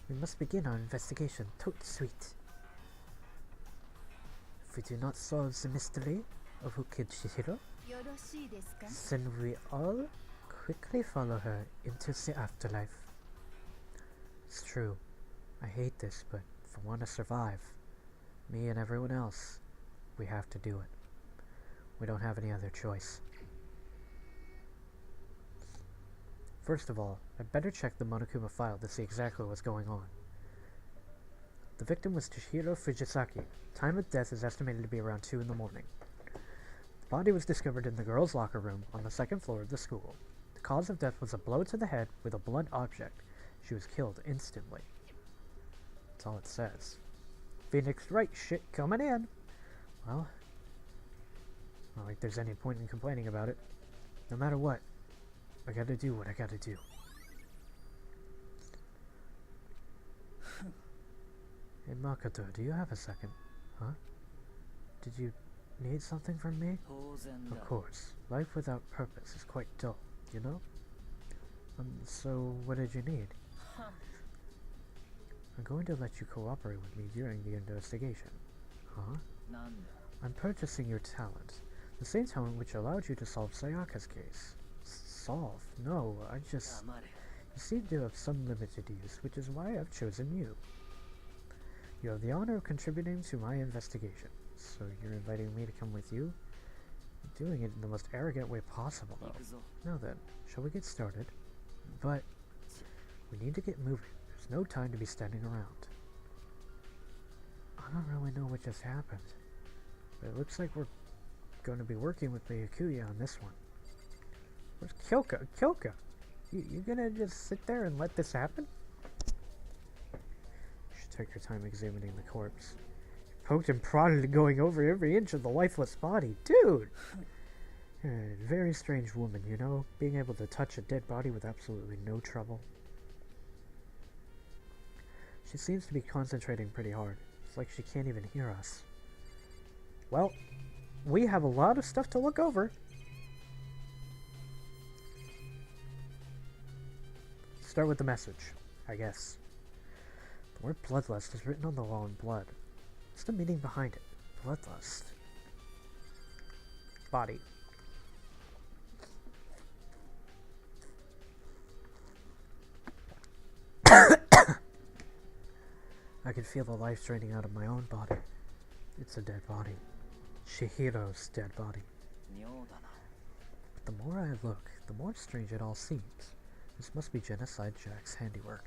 Speaker 2: We must begin our investigation. Tote sweet. If we do not solve the mystery of who killed Chihiro, then we all quickly follow her into the afterlife. It's true. I hate this, but if I want to survive, me and everyone else, we have to do it. We don't have any other choice. First of all, I'd better check the Monokuma file to see exactly what's going on. The victim was Toshihiro Fujisaki. Time of death is estimated to be around 2 in the morning. The body was discovered in the girls' locker room on the 2nd floor of the school. The cause of death was a blow to the head with a blunt object. She was killed instantly. That's all it says. Phoenix Wright shit coming in. Well,
Speaker 1: Not like there's any point in complaining about it. No matter what, I gotta do what I gotta do. Hey Makoto, do you have a second? Huh? Did you need something from me? Of course. Life without purpose is quite dull, you know? So what did you need? I'm going to let you cooperate with me during the investigation. Huh? I'm purchasing your talent. The same talent which allowed you to solve Sayaka's case. Solve? No, I just... You seem to have some limited use, which is why I've chosen you. You have the honor of contributing to my investigation. So you're inviting me to come with you? You're doing it in the most arrogant way possible, though. Now then, shall we get started? But we need to get moving. There's no time to be standing around. I don't really know what just happened, but it looks like we're going to be working with Miyukuya on this one. Where's Kyoka? Kyoka! You gonna just sit there and let this happen? You should take your time examining the corpse. You poked and prodded, going over every inch of the lifeless body. Dude! Very strange woman, you know? Being able to touch a dead body with absolutely no trouble. She seems to be concentrating pretty hard. It's like she can't even hear us. Well, we have a lot of stuff to look over. Start with the message, I guess. The word bloodlust is written on the wall in blood. What's the meaning behind it? Bloodlust. Body. I can feel the life draining out of my own body. It's a dead body. Chihiro's dead body. But the more I look, the more strange it all seems. This must be Genocide Jack's handiwork.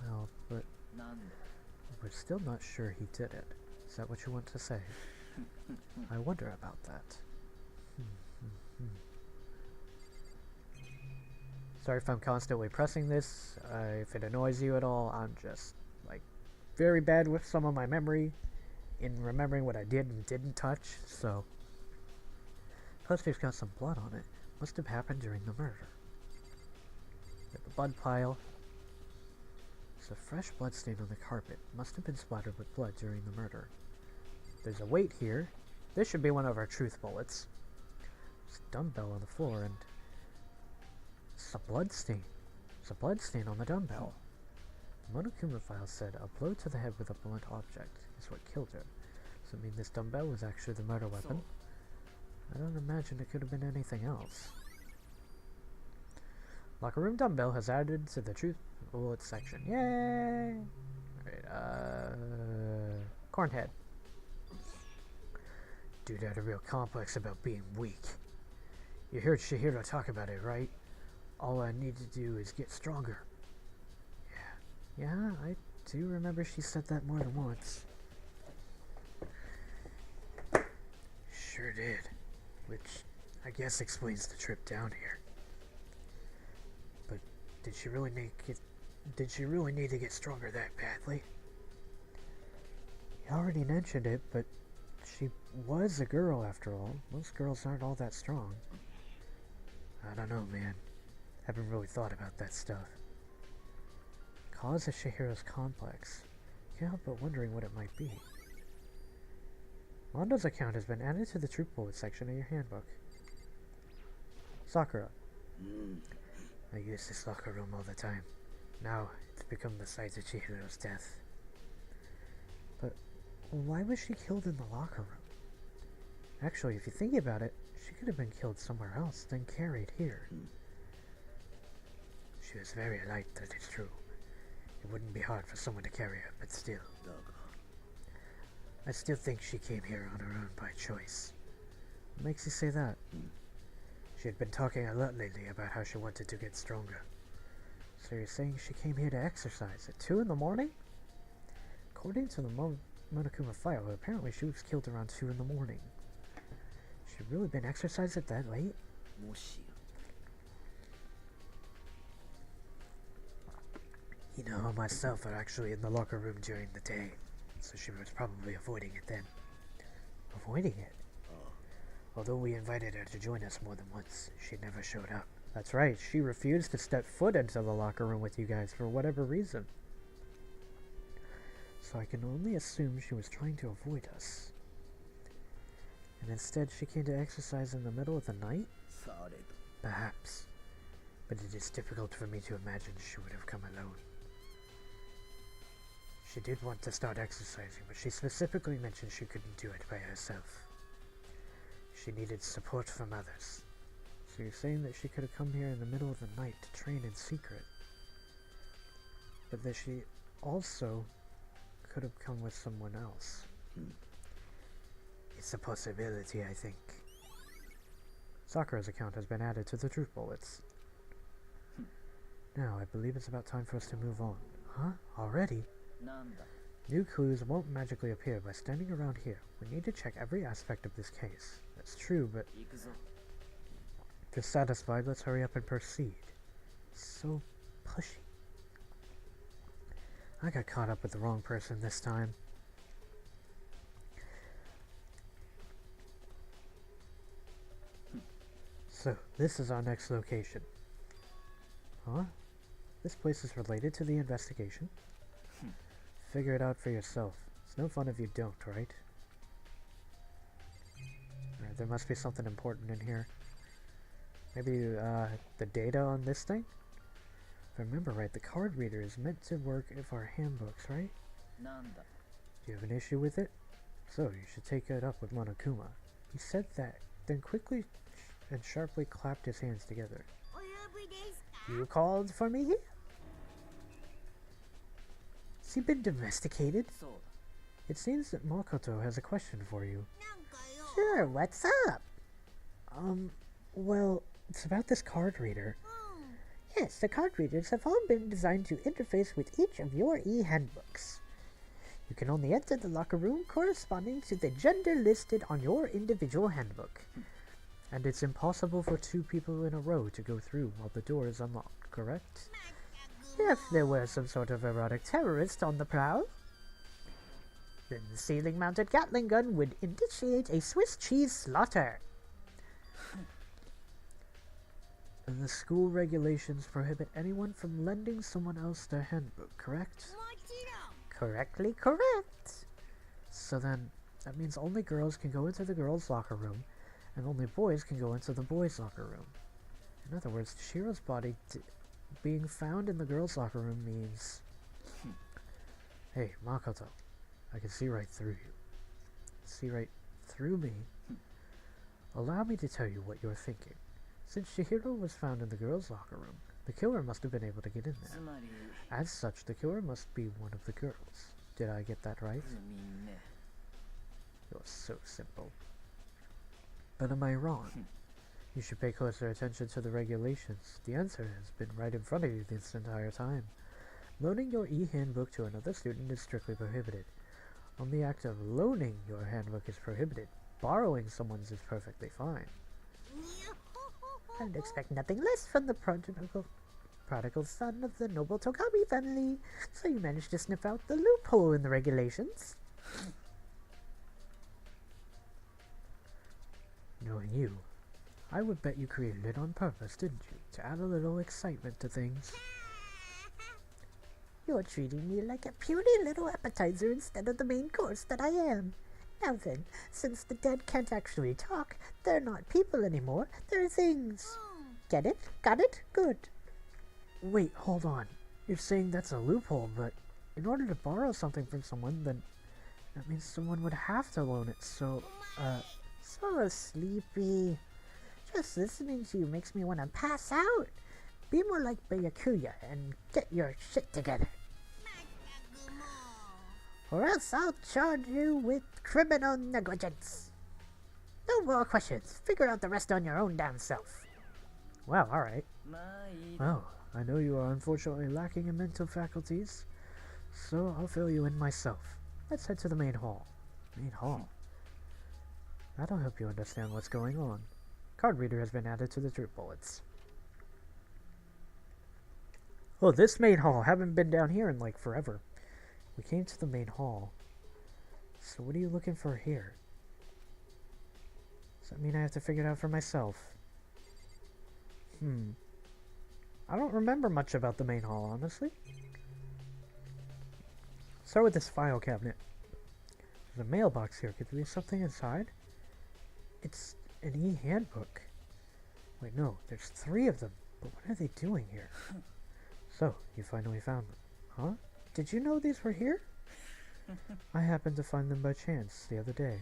Speaker 1: Well, but we're still not sure he did it. Is that what you want to say? I wonder about that. Sorry if I'm constantly pressing this. If it annoys you at all, I'm just, like, very bad with some of my memory in remembering what I did and didn't touch, so. Poster's got some blood on it. Must have happened during the murder. Got the blood pile. There's a fresh blood stain on the carpet. Must have been splattered with blood during the murder. There's a weight here. This should be one of our truth bullets. There's a dumbbell on the floor and it's a blood stain. There's a blood stain on the dumbbell. The Monokuma file said a blow to the head with a blunt object is what killed her. Does it mean this dumbbell was actually the murder weapon? I don't imagine it could have been anything else. Locker room dumbbell has added to the truth bullet section. Yay! Alright, Cornhead. Dude had a real complex about being weak. You heard Chihiro talk about it, right? All I need to do is get stronger. Yeah, I do remember she said that more than once. Sure did. Which, I guess explains the trip down here. But did she really need to get stronger that badly? You already mentioned it, but she was a girl after all. Most girls aren't all that strong. I don't know, man. Haven't really thought about that stuff. Cause of Chihiro's complex. Can't help but wondering what it might be. Mondo's account has been added to the troop bullet section of your handbook. Sakura. I use this locker room all the time. Now, it's become the site of Chihiro's death. But why was she killed in the locker room? Actually, if you think about it, she could have been killed somewhere else, then carried here. She was very light, that is true. It wouldn't be hard for someone to carry her, but still. I still think she came here on her own by choice. What makes you say that? She had been talking a lot lately about how she wanted to get stronger. So you're saying she came here to exercise at 2 in the morning? According to the Monokuma file, apparently she was killed around 2 in the morning. She really been exercising that late? You know, myself are actually in the locker room during the day, so she was probably avoiding it then. Avoiding it? Although we invited her to join us more than once, she never showed up. That's right, she refused to step foot into the locker room with you guys for whatever reason. So I can only assume she was trying to avoid us. And instead she came to exercise in the middle of the night? Perhaps. But it is difficult for me to imagine she would have come alone. She did want to start exercising, but she specifically mentioned she couldn't do it by herself. She needed support from others. So you're saying that she could have come here in the middle of the night to train in secret, but that she also could have come with someone else. It's a possibility, I think. Sakura's account has been added to the truth bullets. Now, I believe it's about time for us to move on. Huh? Already? New clues won't magically appear by standing around here. We need to check every aspect of this case. That's true, but if you're satisfied, let's hurry up and proceed. So pushy. I got caught up with the wrong person this time. So, this is our next location. Huh? This place is related to the investigation? Figure it out for yourself. It's no fun if you don't, right? Alright, there must be something important in here. Maybe, the data on this thing? If I remember right, the card reader is meant to work for our handbooks, right? Do you have an issue with it? So, you should take it up with Monokuma. He said that, then quickly and sharply clapped his hands together. You called for me? Has he been domesticated? It seems that Makoto has a question for you.
Speaker 2: Sure, what's up?
Speaker 1: Well, it's about this card reader.
Speaker 2: Yes, the card readers have all been designed to interface with each of your e-handbooks. You can only enter the locker room corresponding to the gender listed on your individual handbook.
Speaker 1: And it's impossible for two people in a row to go through while the door is unlocked, correct?
Speaker 2: If there were some sort of erotic terrorist on the prowl, then the ceiling-mounted Gatling gun would initiate a Swiss cheese slaughter.
Speaker 1: And the school regulations prohibit anyone from lending someone else their handbook, correct?
Speaker 2: Correctly correct.
Speaker 1: So then, that means only girls can go into the girls' locker room, and only boys can go into the boys' locker room. In other words, Shiro's body being found in the girls' locker room means... Hey, Makoto, I can see right through you. See right through me? Allow me to tell you what you're thinking. Since Chihiro was found in the girls' locker room, the killer must have been able to get in there. As such, the killer must be one of the girls. Did I get that right? You're so simple. But am I wrong? You should pay closer attention to the regulations. The answer has been right in front of you this entire time. Loaning your e-handbook to another student is strictly prohibited. On the act of loaning your handbook is prohibited. Borrowing someone's is perfectly fine.
Speaker 2: I'd expect nothing less from the prodigal son of the noble Togami family. So you managed to sniff out the loophole in the regulations.
Speaker 1: Knowing you, I would bet you created it on purpose, didn't you? To add a little excitement to things.
Speaker 2: You're treating me like a puny little appetizer instead of the main course that I am. Now then, since the dead can't actually talk, they're not people anymore, they're things. Get it? Got it? Good.
Speaker 1: Wait, hold on. You're saying that's a loophole, but in order to borrow something from someone, then that means someone would have to loan it, so,
Speaker 2: So sleepy. Just listening to you makes me want to pass out. Be more like Byakuya and get your shit together. Or else I'll charge you with criminal negligence. No more questions. Figure out the rest on your own damn self.
Speaker 1: Well, alright. Well, I know you are unfortunately lacking in mental faculties, so I'll fill you in myself. Let's head to the main hall. Main hall? That'll help you understand what's going on. Card reader has been added to the troop bullets. Oh, this main hall. Haven't been down here in like forever. We came to the main hall. So what are you looking for here? Does that mean I have to figure it out for myself? I don't remember much about the main hall, honestly. Start with this file cabinet. There's a mailbox here. Could there be something inside? It's an e-handbook. Wait, no, there's 3 of them. But what are they doing here? So, you finally found them. Huh? Did you know these were here? I happened to find them by chance the other day.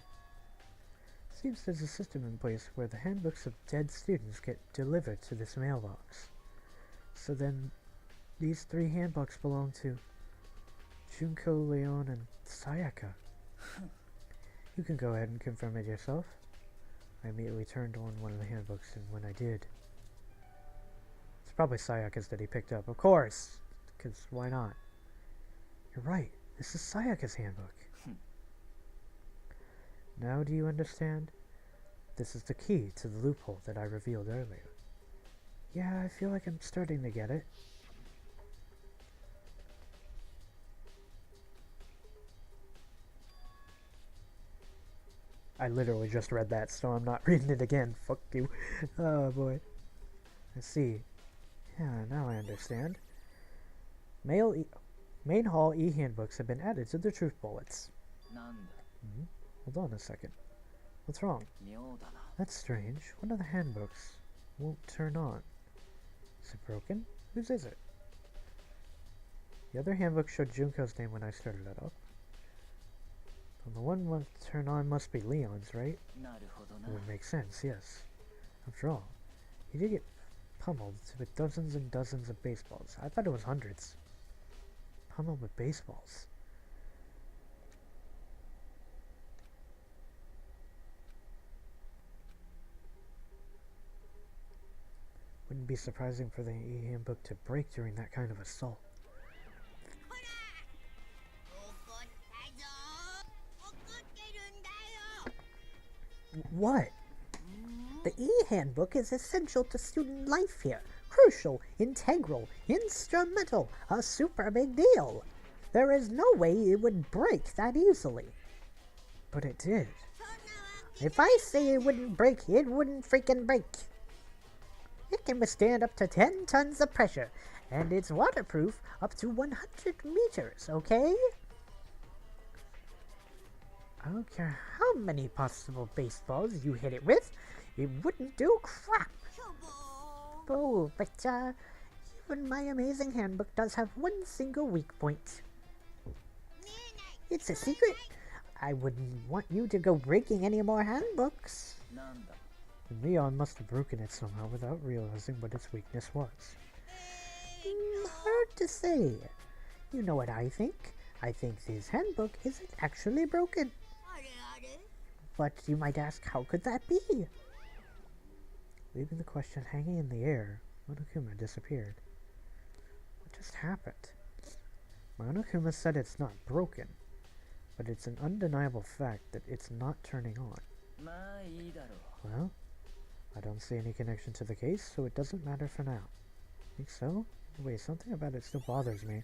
Speaker 1: Seems there's a system in place where the handbooks of dead students get delivered to this mailbox. So then, these 3 handbooks belong to Junko, Leon, and Sayaka. You can go ahead and confirm it yourself. I immediately turned on one of the handbooks, and when I did... It's probably Sayaka's that he picked up. Of course! Because why not? You're right. This is Sayaka's handbook. Now do you understand? This is the key to the loophole that I revealed earlier. Yeah, I feel like I'm starting to get it. I literally just read that, so I'm not reading it again. Fuck you. Oh boy. Let's see. Yeah, now I understand. Main hall e-handbooks have been added to the truth bullets. Hold on a second. What's wrong? That's strange. One of the handbooks won't turn on. Is it broken? Whose is it? The other handbook showed Junko's name when I started it up. And the one won't turn on must be Leon's, right? It would make sense, yes. After all, he did get pummeled with dozens and dozens of baseballs. I thought it was hundreds. Pummeled with baseballs. Wouldn't be surprising for the e-handbook to break during that kind of assault. What? The e-handbook is essential to student life here. Crucial, integral, instrumental, a super big deal. There is no way it would break that easily. But it did. If I say it wouldn't break, it wouldn't freaking break. It can withstand up to 10 tons of pressure, and it's waterproof up to 100 meters, okay? I don't care how many possible baseballs you hit it with, it wouldn't do crap. Oh, but even my amazing handbook does have one single weak point. It's a secret. I wouldn't want you to go breaking any more handbooks. Leon must have broken it somehow without realizing what its weakness was. Hard to say. You know what I think? I think this handbook isn't actually broken. But you might ask, how could that be? Leaving the question hanging in the air, Monokuma disappeared. What just happened? Monokuma said it's not broken, but it's an undeniable fact that it's not turning on. Well, I don't see any connection to the case, so it doesn't matter for now. Think so? Wait, something about it still bothers me.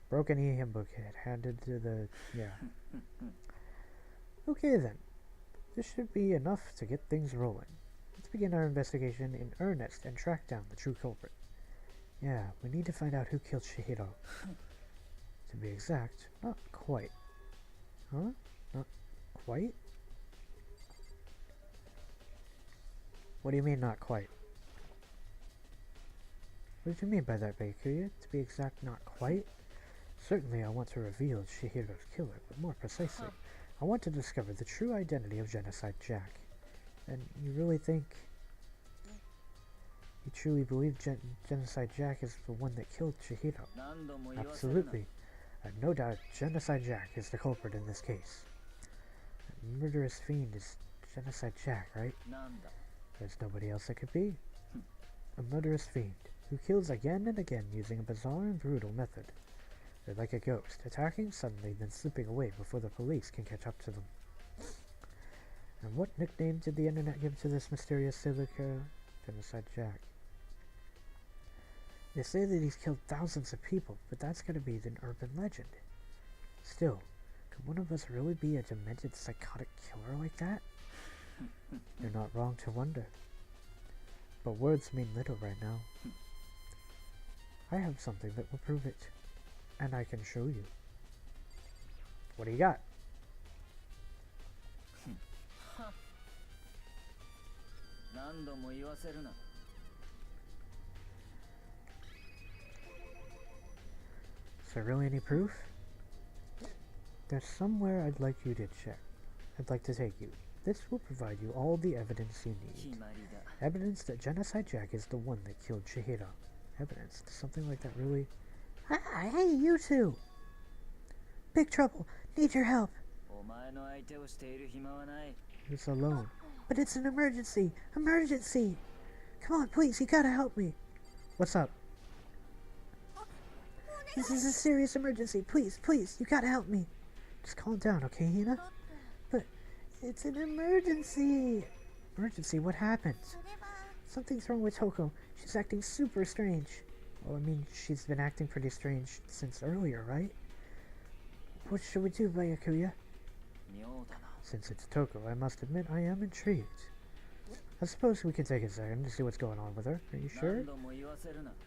Speaker 1: Broken e-handbook handed to the... yeah. Okay then. This should be enough to get things rolling. Let's begin our investigation in earnest and track down the true culprit. Yeah, we need to find out who killed Chihiro. To be exact, not quite. Huh? Not quite? What do you mean, not quite? What do you mean by that, Bakuya? To be exact, not quite? Certainly I want to reveal Chihiro's killer, but more precisely, I want to discover the true identity of Genocide Jack. And you really think... you truly believe Genocide Jack is the one that killed Chihiro? Absolutely. I have no doubt Genocide Jack is the culprit in this case. That murderous fiend is Genocide Jack, right? There's nobody else it could be. A murderous fiend, who kills again and again using a bizarre and brutal method. They're like a ghost, attacking suddenly then slipping away before the police can catch up to them. And what nickname did the internet give to this mysterious serial killer? Genocide Jack. They say that he's killed thousands of people, but that's gotta be an urban legend. Still, could one of us really be a demented psychotic killer like that? You're not wrong to wonder. But words mean little right now. I have something that will prove it. And I can show you. What do you got? Is there really any proof? There's somewhere I'd like you to check. I'd like to take you. This will provide you all the evidence you need. Evidence that Genocide Jack is the one that killed Chihiro. Evidence. Does something like that really...
Speaker 2: Ah, hey, you two! Big trouble. Need your help.
Speaker 1: He's alone.
Speaker 2: But it's an emergency. Emergency! Come on, please, you gotta help me.
Speaker 1: What's up?
Speaker 2: This is a serious emergency. Please, please, you gotta help me.
Speaker 1: Just calm down, okay, Hina?
Speaker 2: But it's an emergency.
Speaker 1: Emergency? What happened?
Speaker 2: Something's wrong with Toko. She's acting super strange.
Speaker 1: Well, I mean, she's been acting pretty strange since earlier, right?
Speaker 2: What should we do, Byakuya?
Speaker 1: Since it's Toko, I must admit I am intrigued. I suppose we can take a second to see what's going on with her. Are you sure?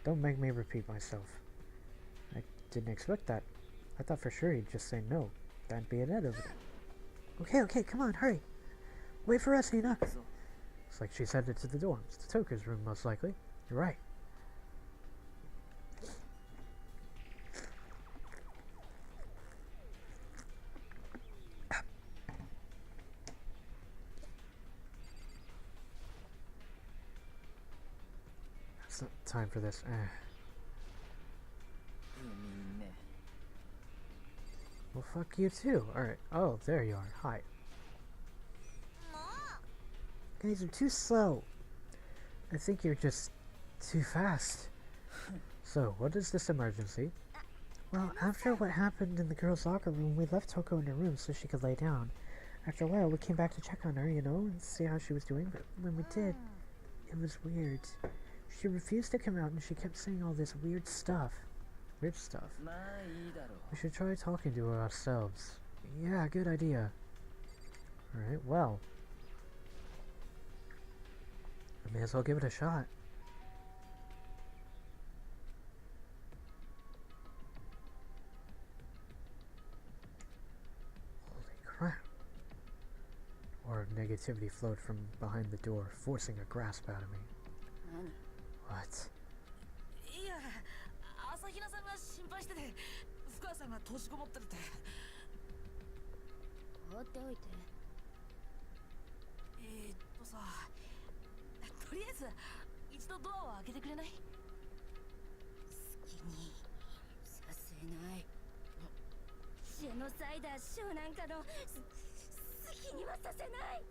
Speaker 1: Don't make me repeat myself. I didn't expect that. I thought for sure he'd just say no. That'd be inevitable.
Speaker 2: Okay, come on, hurry. Wait for us, Hina.
Speaker 1: Looks like she's headed to the dorms. To Toko's room, most likely. You're right. It's not time for this. Well, fuck you too. Alright. Oh, there you are. Hi.
Speaker 2: Guys are too slow.
Speaker 1: I think you're just too fast. So, what is this emergency?
Speaker 2: Well, after what happened in the girls' locker room, we left Toko in her room so she could lay down. After a while, we came back to check on her, you know, and see how she was doing, but when we did, it was weird. She refused to come out and she kept saying all this weird stuff. Weird stuff. We should try talking to her ourselves. Yeah, good idea. Alright, well. I may as well give it a shot. Holy crap. Or negativity flowed from behind the door, forcing a grasp out of me. What?
Speaker 3: 朝比奈さんが心配してて、福川さんが閉じこもってるって。放っておいて。さ、とりあえず一度ドアを開けてくれない？好きにさせない。ジェノサイダーショーなんかの好きにはさせない。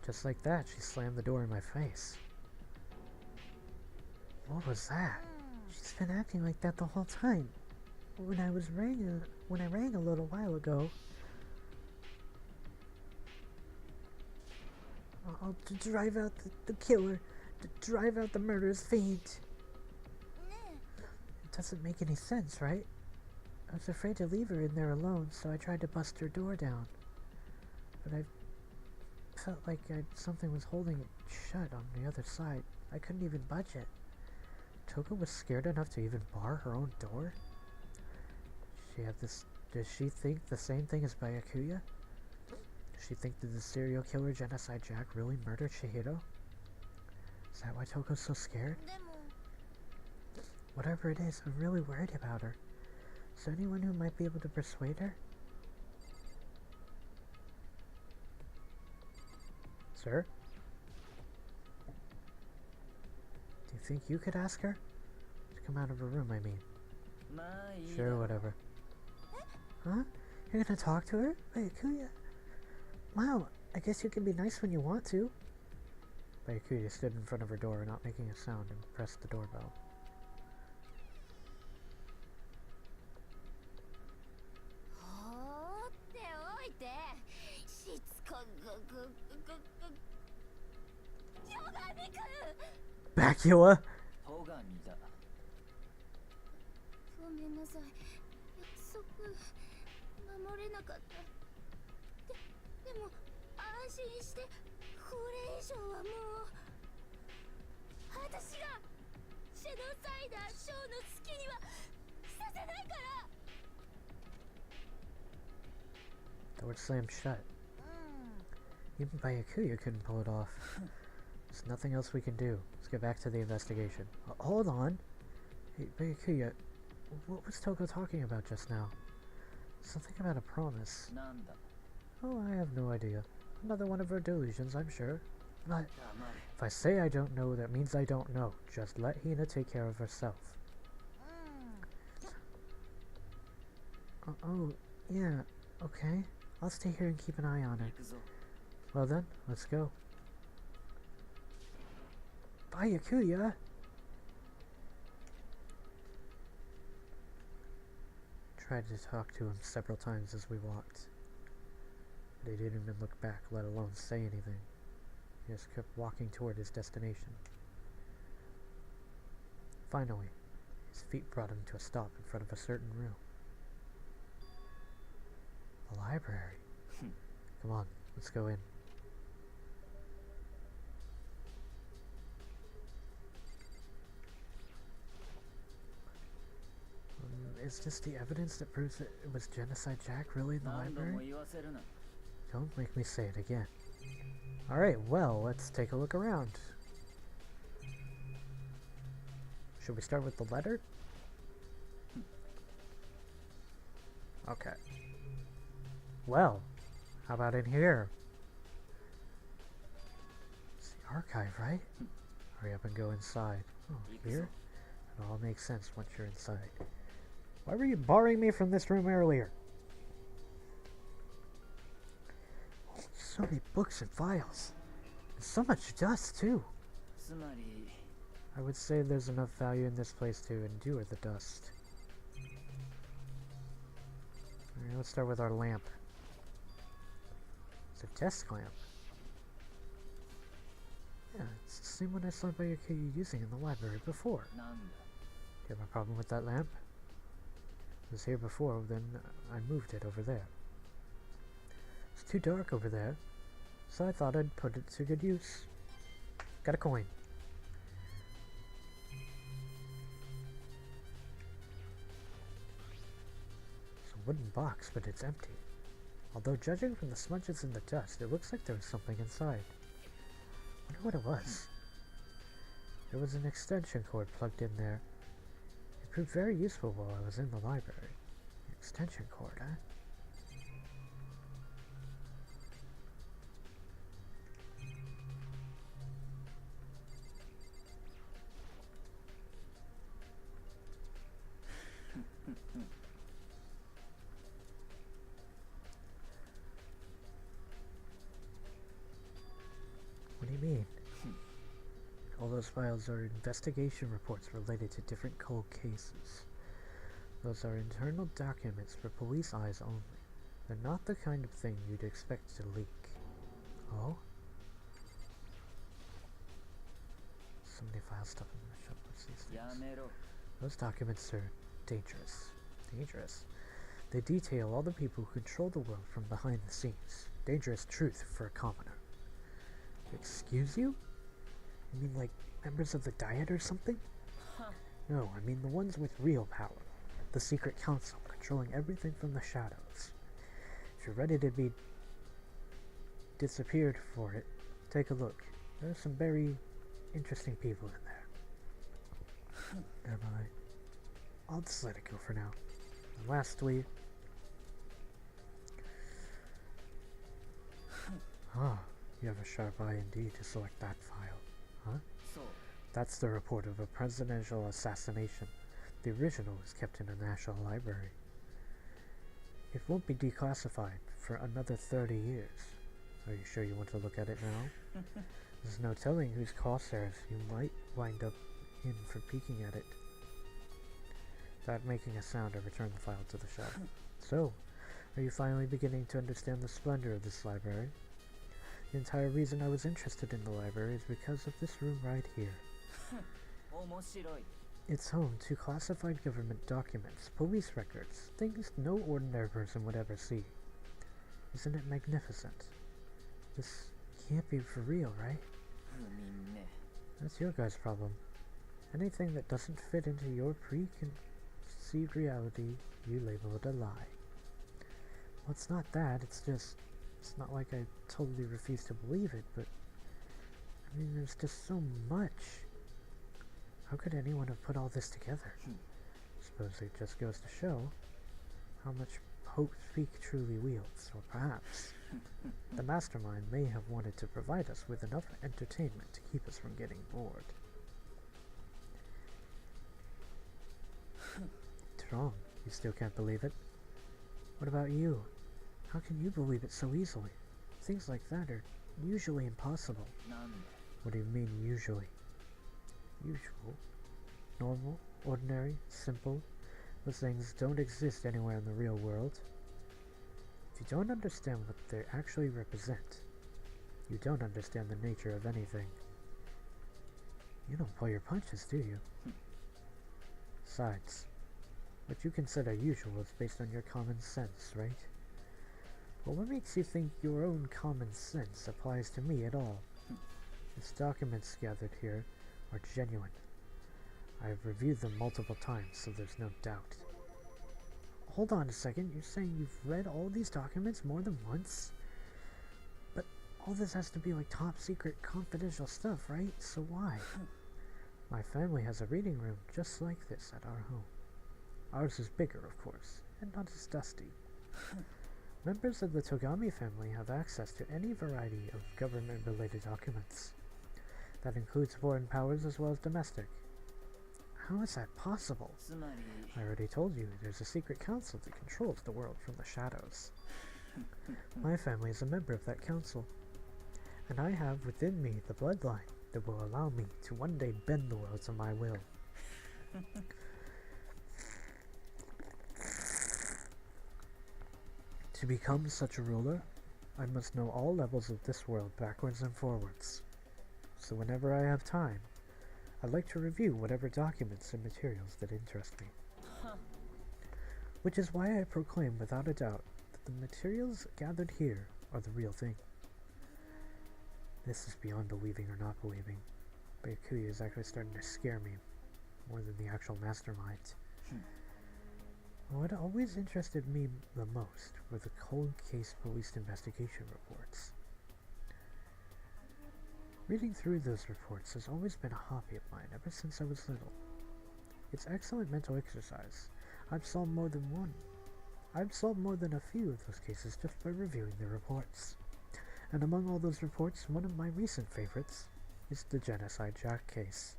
Speaker 1: Just like that, she slammed the door in my face. What was that?
Speaker 2: She's been acting like that the whole time. When I rang a little while ago, I'll drive out the killer, to drive out the murderer's fiend. It doesn't make any sense, right? I was afraid to leave her in there alone, so I tried to bust her door down. But I felt like something was holding it shut on the other side. I couldn't even budge it. Toko was scared enough to even bar her own door? Does she think the same thing as Byakuya? Does she think that the serial killer Genocide Jack really murdered Chihiro? Is that why Toko's so scared? Whatever it is, I'm really worried about her. Is there anyone who might be able to persuade her? Sir? Do you think you could ask her? To come out of her room, I mean. Sure, whatever. Huh? You're gonna talk to her? Byakuya? Wow, I guess you can be nice when you want to. Byakuya stood in front of her door, not making a sound, and pressed the doorbell. Byakuya?
Speaker 3: ごめんなさい。約束守れなかった。心してこれ以上はもう私がシェノサイダーショーの好きにはさせないから。
Speaker 1: Door slammed shut. Even Byakuya couldn't pull it off. There's nothing else we can do. Let's get back to the investigation. Hold on! Hey, Byakuya, what was Toko talking about just now? Something about a promise. Oh, I have no idea. Another one of her delusions, I'm sure. But if I say I don't know, that means I don't know. Just let Hina take care of herself. Oh, yeah, okay. I'll stay here and keep an eye on her. Well then, let's go. Bye, Yakuya! Tried to talk to him several times as we walked. But he didn't even look back, let alone say anything. He just kept walking toward his destination. Finally, his feet brought him to a stop in front of a certain room. The library. Come on, let's go in. Is this the evidence that proves that it was Genocide Jack really in the library? Don't make me say it again. Alright, well, let's take a look around. Should we start with the letter? Okay. Well, how about in here? It's the archive, right? Hurry up and go inside. Oh, here? It all makes sense once you're inside. Why were you barring me from this room earlier? So many books and files. And so much dust, too. I would say there's enough value in this place to endure the dust. Alright, let's start with our lamp. It's a desk lamp. Yeah, it's the same one I saw Byakuya using in the library before. Do you have a problem with that lamp? It was here before, then I moved it over there. It's too dark over there, so I thought I'd put it to good use. Got a coin. It's a wooden box, but it's empty. Although judging from the smudges in the dust, it looks like there was something inside. Wonder what it was. There was an extension cord plugged in there. It proved very useful while I was in the library. Extension cord, huh? What do you mean? All those files are investigation reports related to different cold cases. Those are internal documents for police eyes only. They're not the kind of thing you'd expect to leak. Oh? So many files stuff in the shop. What's these things? Those documents are dangerous. Dangerous? They detail all the people who control the world from behind the scenes. Dangerous truth for a commoner. Excuse you? You mean like members of the Diet or something? No, I mean the ones with real power. The secret council, controlling everything from the shadows. If you're ready to be disappeared for it, take a look. There are some very interesting people in there. Never mind. I'll just let it go for now. And lastly... Ah, you have a sharp eye indeed to select that file. Huh? That's the report of a presidential assassination. The original is kept in a national library. It won't be declassified for another 30 years. Are you sure you want to look at it now? There's no telling whose crosshairs you might wind up in for peeking at it. Without making a sound, I returned the file to the shelf. So, are you finally beginning to understand the splendor of this library? The entire reason I was interested in the library is because of this room right here. It's home to classified government documents, police records, things no ordinary person would ever see. Isn't it magnificent? This can't be for real, right? That's your guys' problem. Anything that doesn't fit into your preconceived reality, you label it a lie. Well, it's not that, it's just... It's not like I totally refuse to believe it, but... I mean, there's just so much. How could anyone have put all this together? Suppose it just goes to show how much hope Speak truly wields, or perhaps the mastermind may have wanted to provide us with enough entertainment to keep us from getting bored. Wrong. You still can't believe it? What about you? How can you believe it so easily? Things like that are usually impossible. What do you mean, usually? Usual? Normal? Ordinary? Simple? Those things don't exist anywhere in the real world. If you don't understand what they actually represent, you don't understand the nature of anything. You don't pull your punches, do you? Besides, what you consider usual is based on your common sense, right? But what makes you think your own common sense applies to me at all? These documents gathered here are genuine. I have reviewed them multiple times, so there's no doubt. Hold on a second, you're saying you've read all these documents more than once? But all this has to be like top secret confidential stuff, right? So why? My family has a reading room just like this at our home. Ours is bigger, of course, and not as dusty. Members of the Togami family have access to any variety of government-related documents. That includes foreign powers as well as domestic. How is that possible? I already told you, there's a secret council that controls the world from the shadows. My family is a member of that council, and I have within me the bloodline that will allow me to one day bend the world to my will. To become such a ruler, I must know all levels of this world backwards and forwards. So whenever I have time, I'd like to review whatever documents and materials that interest me. Which is why I proclaim without a doubt that the materials gathered here are the real thing. This is beyond believing or not believing, but Yakuya is actually starting to scare me more than the actual mastermind. What always interested me the most were the cold case police investigation reports. Reading through those reports has always been a hobby of mine ever since I was little. It's excellent mental exercise. I've solved more than a few of those cases just by reviewing the reports. And among all those reports, one of my recent favorites is the Genocide Jack case.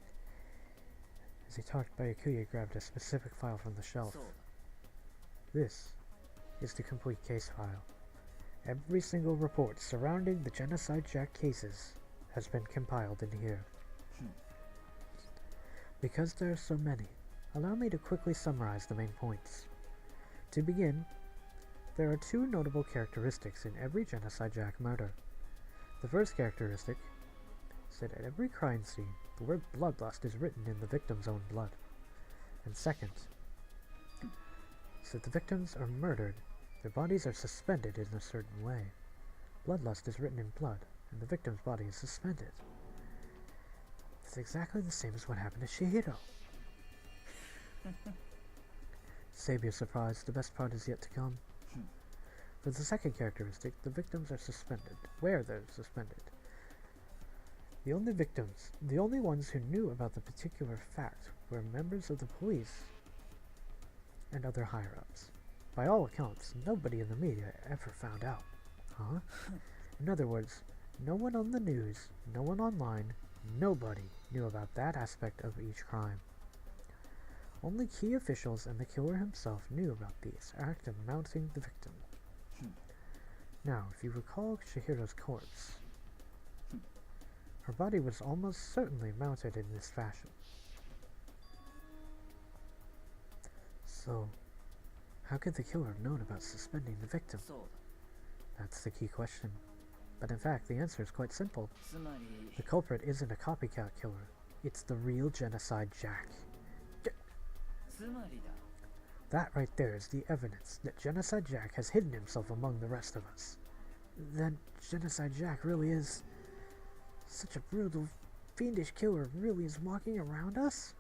Speaker 1: As he talked by, Yakuya grabbed a specific file from the shelf. This is the complete case file. Every single report surrounding the Genocide Jack cases has been compiled in here. Because there are so many, allow me to quickly summarize the main points. To begin, there are two notable characteristics in every Genocide Jack murder. The first characteristic is that at every crime scene, the word bloodlust is written in the victim's own blood. And second, so the victims are murdered, their bodies are suspended in a certain way. Bloodlust is written in blood, and the victim's body is suspended. It's exactly the same as what happened to Shihiro. Save your surprise, the best part is yet to come. For the second characteristic, the victims are suspended. Where they're suspended. The only ones who knew about the particular fact were members of the police and other higher-ups. By all accounts, nobody in the media ever found out. Huh? In other words, no one on the news, no one online, nobody knew about that aspect of each crime. Only key officials and the killer himself knew about this act of mounting the victim. Now, if you recall Chihiro's corpse, her body was almost certainly mounted in this fashion. So, how could the killer have known about suspending the victim? That's the key question. But in fact, the answer is quite simple. The culprit isn't a copycat killer. It's the real Genocide Jack. That right there is the evidence that Genocide Jack has hidden himself among the rest of us. That Genocide Jack really is such a brutal, fiendish killer really is walking around us?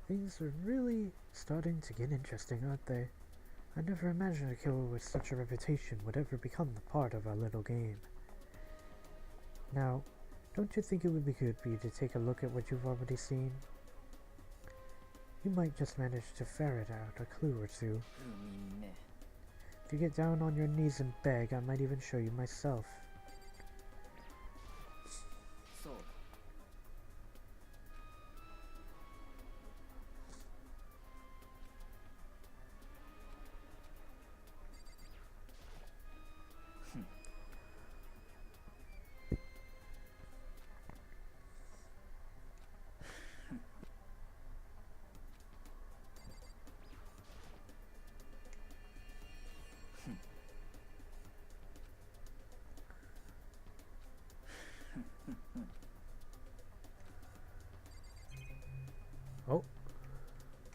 Speaker 1: Things are really starting to get interesting, aren't they? I never imagined a killer with such a reputation would ever become the part of our little game. Now, don't you think it would be good for you to take a look at what you've already seen? You might just manage to ferret out a clue or two. If you get down on your knees and beg, I might even show you myself. Oh,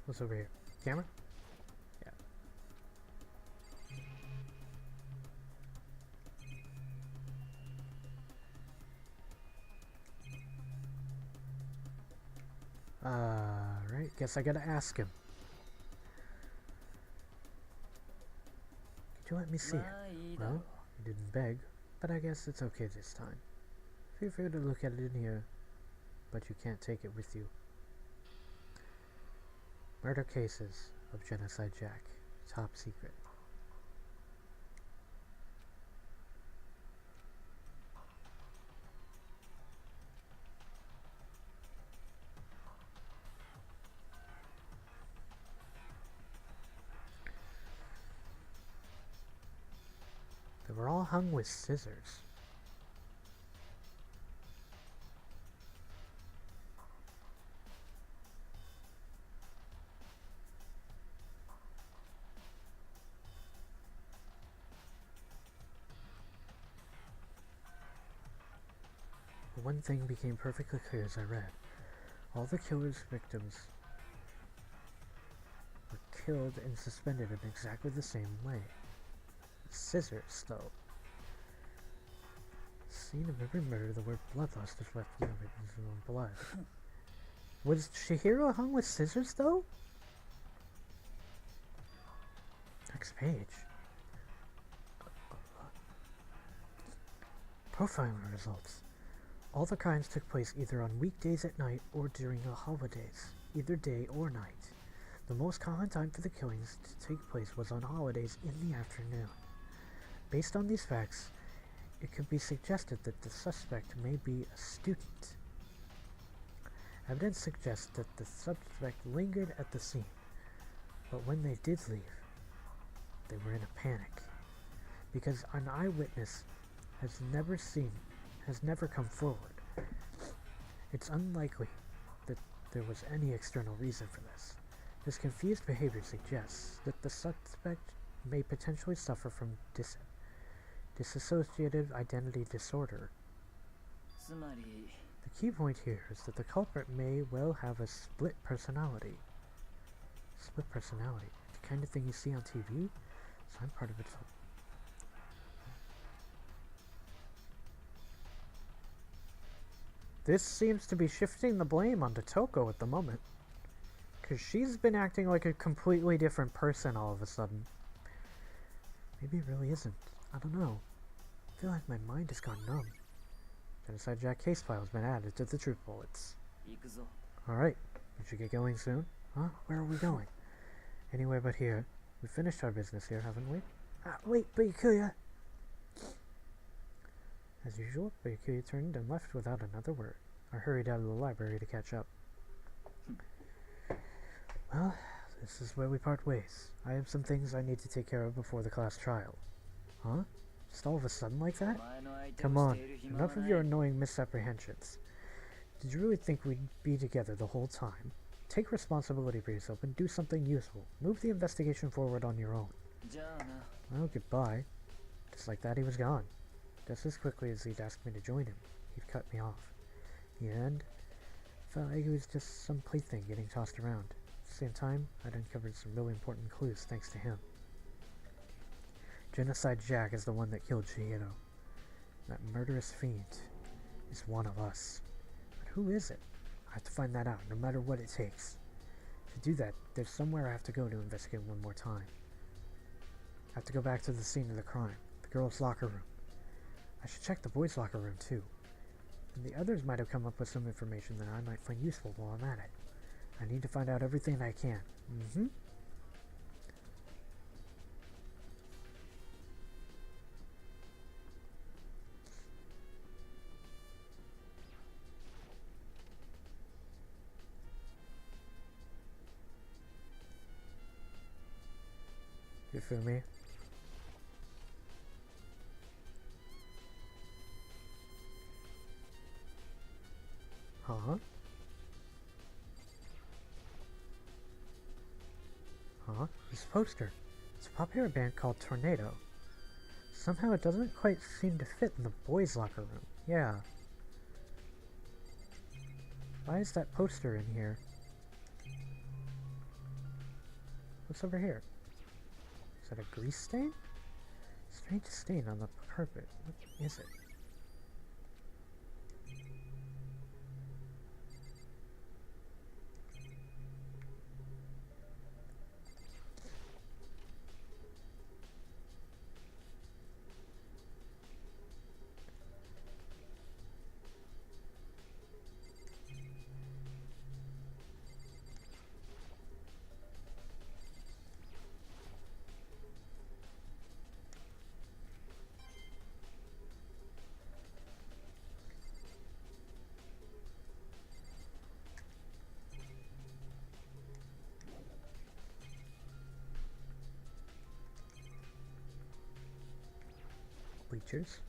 Speaker 1: what's over here? Camera? Yeah. Right, guess I gotta ask him. Could you let me see it? Well, you didn't beg, but I guess it's okay this time. Feel free to look at it in here, but you can't take it with you. Murder cases of Genocide Jack. Top secret. They were all hung with scissors. But one thing became perfectly clear as I read. All the killer's victims were killed and suspended in exactly the same way. Scissors, though. Scene of every murder, the word bloodlust is left written in blood. Was Chihiro hung with scissors, though? Next page. Profiling results. All the crimes took place either on weekdays at night or during the holidays, either day or night. The most common time for the killings to take place was on holidays in the afternoon. Based on these facts, it could be suggested that the suspect may be a student. Evidence suggests that the suspect lingered at the scene, but when they did leave, they were in a panic, because an eyewitness has never come forward. It's unlikely that there was any external reason for this. This confused behavior suggests that the suspect may potentially suffer from dissociative identity disorder. The key point here is that the culprit may well have a split personality. Split personality? The kind of thing you see on TV? So I'm part of it. This seems to be shifting the blame onto Toko at the moment. Because she's been acting like a completely different person all of a sudden. Maybe it really isn't. I don't know. I feel like my mind has gone numb. Genocide Jack case file has been added to the truth bullets. Alright, we should get going soon. Huh? Where are we going? Anywhere but here. We finished our business here, haven't we? Wait, Byakuya! As usual, Byakuya turned and left without another word. I hurried out of the library to catch up. Well, this is where we part ways. I have some things I need to take care of before the class trial. Huh? Just all of a sudden like that? Come on, enough of your annoying misapprehensions. Did you really think we'd be together the whole time? Take responsibility for yourself and do something useful. Move the investigation forward on your own. Well, goodbye. Just like that, he was gone. Just as quickly as he'd asked me to join him, he'd cut me off. In the end, I felt like it was just some plaything getting tossed around. At the same time, I'd uncovered some really important clues thanks to him. Genocide Jack is the one that killed Chihiro. That murderous fiend is one of us. But who is it? I have to find that out, no matter what it takes. To do that, there's somewhere I have to go to investigate one more time. I have to go back to the scene of the crime, the girls' locker room. I should check the boys' locker room too. And the others might have come up with some information that I might find useful while I'm at it. I need to find out everything I can. You feel me? Huh? This poster. It's a popular band called Tornado. Somehow it doesn't quite seem to fit in the boys' locker room. Yeah. Why is that poster in here? What's over here? Is that a grease stain? Strange stain on the carpet. What is it? Bleachers.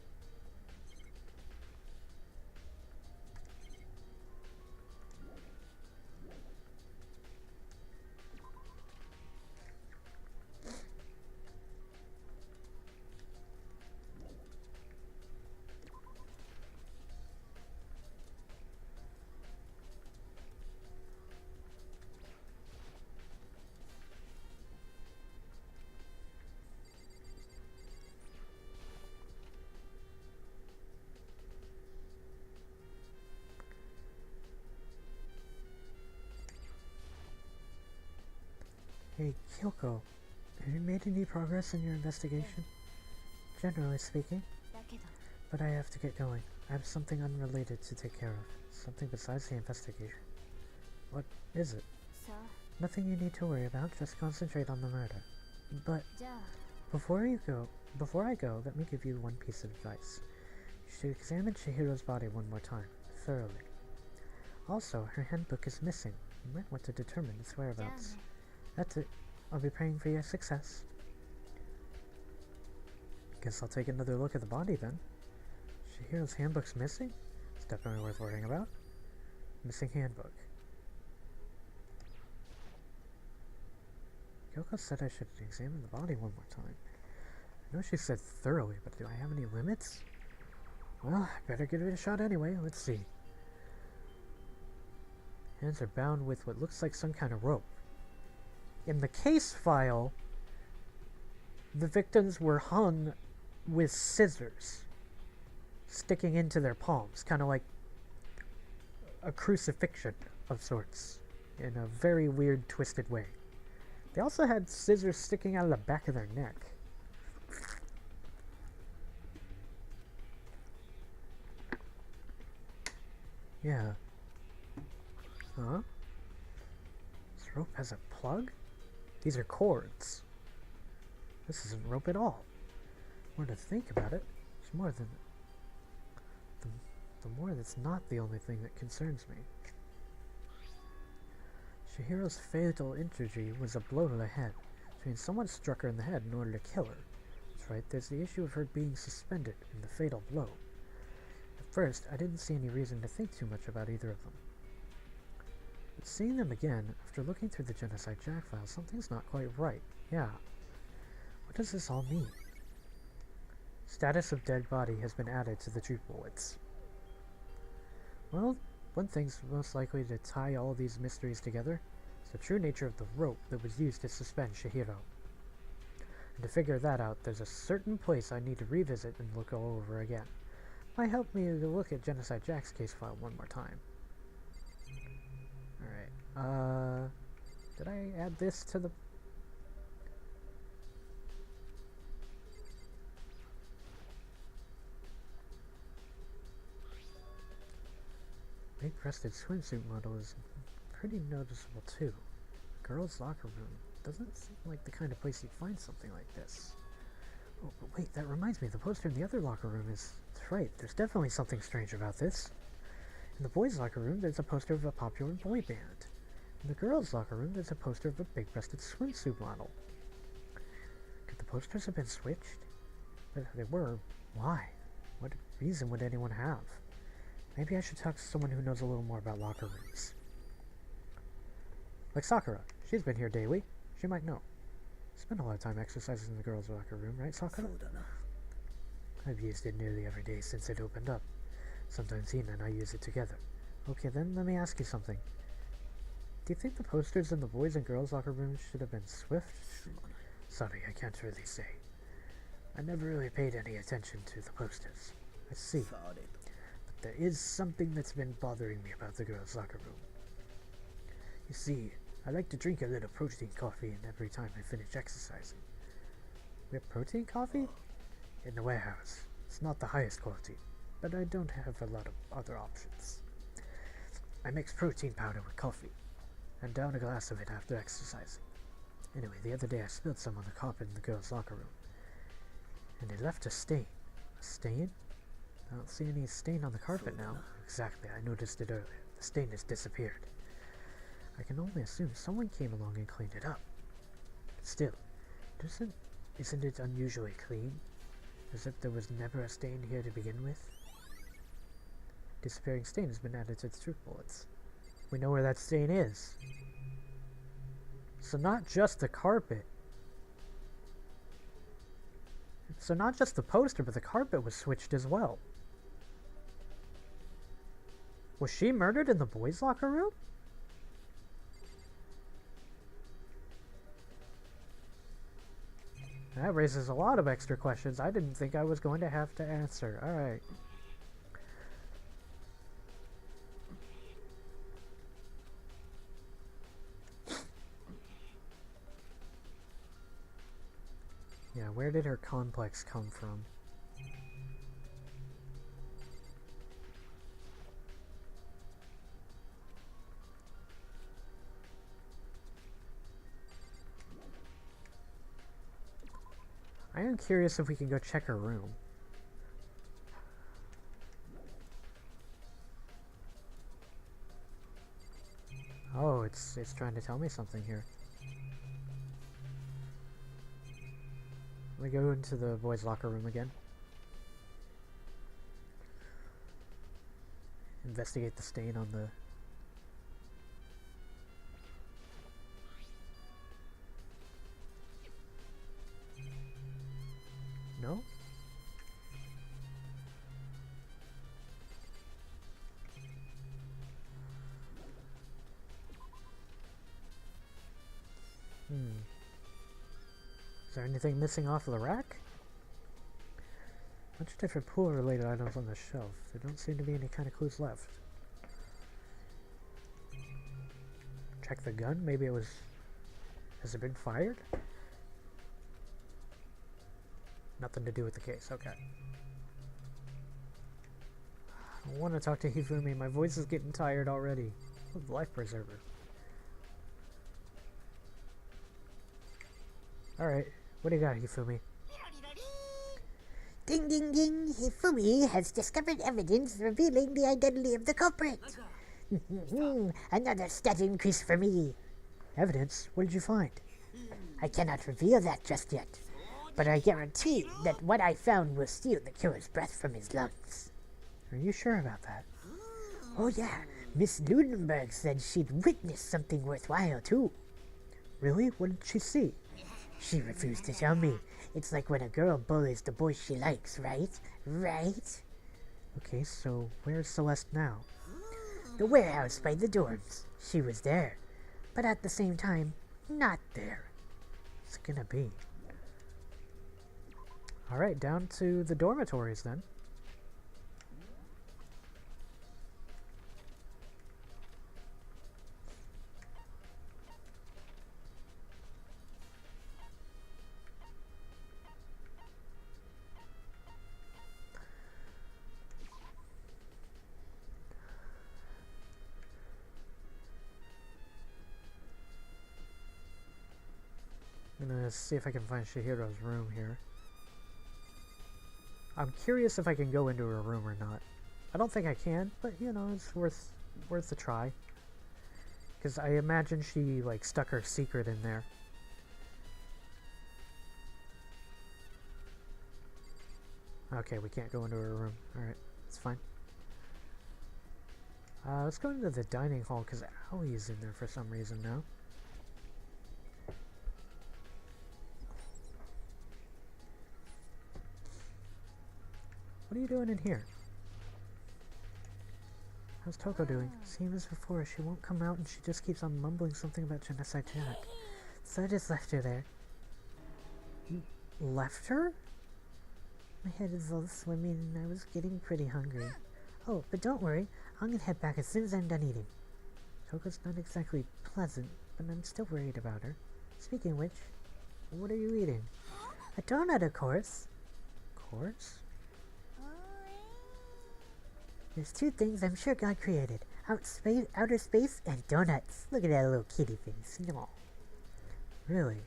Speaker 1: Hey, Kyoka, have you made any progress in your investigation? Generally speaking. But I have to get going. I have something unrelated to take care of. Something besides the investigation. What is it? Nothing you need to worry about, just concentrate on the murder. But before I go, let me give you one piece of advice. You should examine Chihiro's body one more time, thoroughly. Also, her handbook is missing. You might want to determine its whereabouts. That's it. I'll be praying for your success. Guess I'll take another look at the body then. Chihiro's handbook's missing? It's definitely worth worrying about. Missing handbook. Kyoka said I should examine the body one more time. I know she said thoroughly, but do I have any limits? Well, I better give it a shot anyway. Let's see. Hands are bound with what looks like some kind of rope. In the case file, the victims were hung with scissors sticking into their palms, kind of like a crucifixion of sorts, in a very weird, twisted way. They also had scissors sticking out of the back of their neck. Yeah. Huh? This rope has a plug? These are cords. This isn't rope at all. More to think about it, it's more than... The more that's not the only thing that concerns me. Chihiro's fatal injury was a blow to the head, which means someone struck her in the head in order to kill her. That's right, there's the issue of her being suspended in the fatal blow. At first, I didn't see any reason to think too much about either of them. But seeing them again, after looking through the Genocide Jack file, something's not quite right. Yeah. What does this all mean? Status of dead body has been added to the troop bullets. Well, one thing's most likely to tie all these mysteries together is the true nature of the rope that was used to suspend Chihiro. And to figure that out, there's a certain place I need to revisit and look all over again. Might help me to look at Genocide Jack's case file one more time. Alright, did I add this to the... Big-breasted swimsuit model is pretty noticeable too. Girls' locker room doesn't seem like the kind of place you'd find something like this. Oh, but wait, that reminds me, the poster in the other locker room is... That's right, there's definitely something strange about this. In the boys' locker room, there's a poster of a popular boy band. In the girls' locker room, there's a poster of a big-breasted swimsuit model. Could the posters have been switched? But if they were, why? What reason would anyone have? Maybe I should talk to someone who knows a little more about locker rooms. Like Sakura. She's been here daily. She might know. Spend a lot of time exercising in the girls' locker room, right, Sakura? I've used it nearly every day since it opened up. Sometimes Hina and I use it together. Okay, then let me ask you something. Do you think the posters in the boys' and girls' locker rooms should have been swift? Sorry, I can't really say. I never really paid any attention to the posters. I see. But there is something that's been bothering me about the girls' locker room. You see, I like to drink a little protein coffee every time I finish exercising. We have protein coffee? In the warehouse. It's not the highest quality, but I don't have a lot of other options. I mix protein powder with coffee, and down a glass of it after exercising. Anyway, the other day I spilled some on the carpet in the girls' locker room, and it left a stain. A stain? I don't see any stain on the carpet now. Exactly, I noticed it earlier. The stain has disappeared. I can only assume someone came along and cleaned it up. But still, isn't it unusually clean? As if there was never a stain here to begin with? Disappearing stain has been added to the truth bullets. We know where that stain is. So not just the carpet. So not just the poster, but the carpet was switched as well. Was she murdered in the boys' locker room? That raises a lot of extra questions I didn't think I was going to have to answer. Alright. Yeah, where did her complex come from? I am curious if we can go check her room. Oh, it's trying to tell me something here. Let me go into the boys' locker room again. Investigate the stain on the... No? Is there anything missing off of the rack? Bunch of different pool-related items on the shelf. There don't seem to be any kind of clues left. Check the gun. Maybe it was... Has it been fired? Nothing to do with the case. Okay. I want to talk to Hifumi. My voice is getting tired already. Oh, life preserver. Alright. What do you got, Hifumi?
Speaker 2: Ding ding ding! Hifumi has discovered evidence revealing the identity of the culprit. Another stat increase for me.
Speaker 1: Evidence? What did you find?
Speaker 2: I cannot reveal that just yet, but I guarantee that what I found will steal the killer's breath from his lungs.
Speaker 1: Are you sure about that?
Speaker 2: Oh yeah, Miss Ludenberg said she'd witnessed something worthwhile too.
Speaker 1: Really? What did she see?
Speaker 2: She refused to tell me. It's like when a girl bullies the boy she likes, right? Right?
Speaker 1: Okay, so where's Celeste now?
Speaker 2: The warehouse by the dorms. She was there, but at the same time, not there.
Speaker 1: What's it gonna be? Alright, down to the dormitories then. I'm gonna see if I can find Chihiro's room here. I'm curious if I can go into her room or not. I don't think I can, but you know, it's worth a try. Because I imagine she like stuck her secret in there. Okay, we can't go into her room. Alright, it's fine. Let's go into the dining hall because Owie's in there for some reason now. What are you doing in here? How's Toko doing? Same as before, she won't come out and she just keeps on mumbling something about Genocide Jack. So I just left her there. You left her? My head is all swimming and I was getting pretty hungry. Oh, but don't worry, I'm gonna head back as soon as I'm done eating. Toko's not exactly pleasant, but I'm still worried about her. Speaking of which, what are you eating? A donut, of course. Course? There's two things I'm sure God created. Outer space and donuts. Look at that little kitty face. No. Really?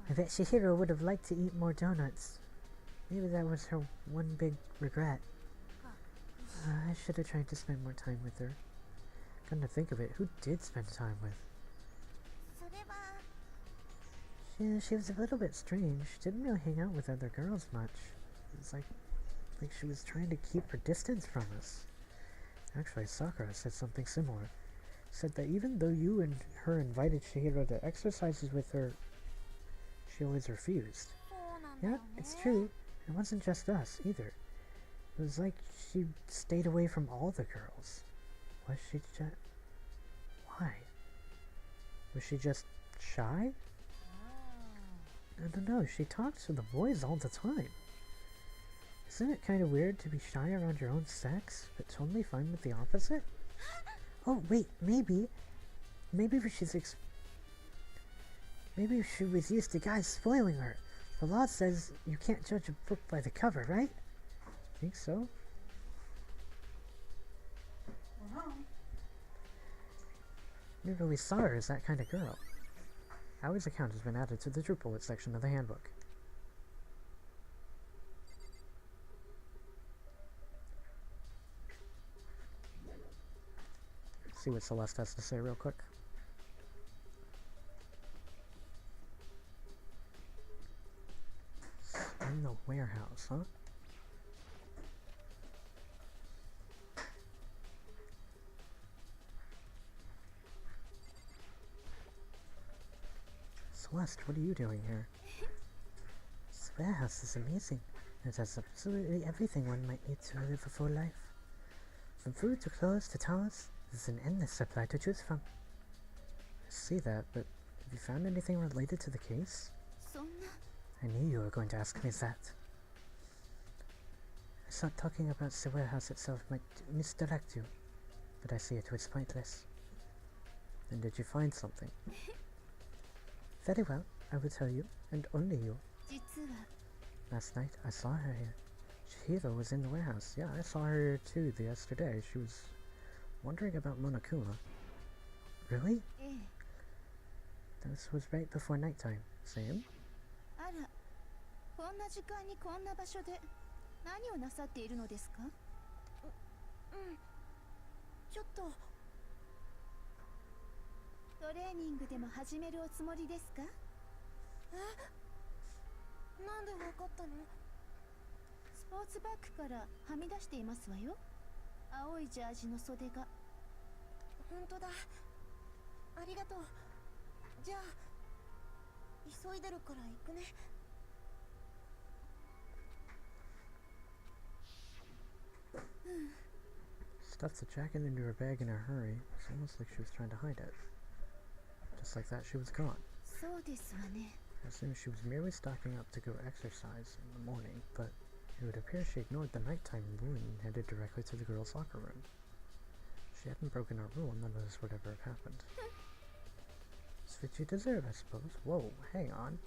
Speaker 1: I bet Chihiro would have liked to eat more donuts. Maybe that was her one big regret. I should have tried to spend more time with her. Come to think of it, who did spend time with? She was a little bit strange. Didn't really hang out with other girls much. It was like she was trying to keep her distance from us. Actually, Sakura said something similar. Said that even though you and her invited Chihiro to exercises with her, she always refused. Yeah, it's true. It wasn't just us, either. It was like she stayed away from all the girls. Was she just... Why? Was she just shy? I don't know, she talks to the boys all the time. Isn't it kind of weird to be shy around your own sex, but totally fine with the opposite? Oh, wait, maybe maybe she was used to guys spoiling her. The law says you can't judge a book by the cover, right? Think so? Never really saw her as that kind of girl. Aoi's account has been added to the True Bullet section of the handbook. See what Celeste has to say real quick. In the warehouse, huh? Celeste, what are you doing here? This warehouse is amazing. It has absolutely everything one might need to live a full life. From food to clothes to towels, there's an endless supply to choose from. I see that, but have you found anything related to the case? I knew you were going to ask me that. I thought talking about the warehouse itself might misdirect you, but I see it was pointless. Then did you find something? Very well, I will tell you, and only you. Last night, I saw her here. Chihiro was in the warehouse. Yeah, I saw her too yesterday. She was wondering about Monokuma. Really? This was right before nighttime. Same?
Speaker 3: こんな時間にこんな場所で何をなさっているのですか？ちょっとトレーニングでも始めるおつもりですか？なんでわかったの？スポーツバッグからはみ出していますわよ。青いジャージの袖が。本当だ。ありがとう。じゃあ急いでるから行くね。
Speaker 1: Stuffed the jacket into her bag in a hurry. It's almost like she was trying to hide it. Just like that, she was gone.
Speaker 3: そうですわね。
Speaker 1: I assumed she was merely stocking up to go exercise in the morning, but it would appear she ignored the nighttime rule and headed directly to the girls' locker room. If she hadn't broken our rule, none of this would ever have happened. It's what you deserve, I suppose. Whoa, hang on.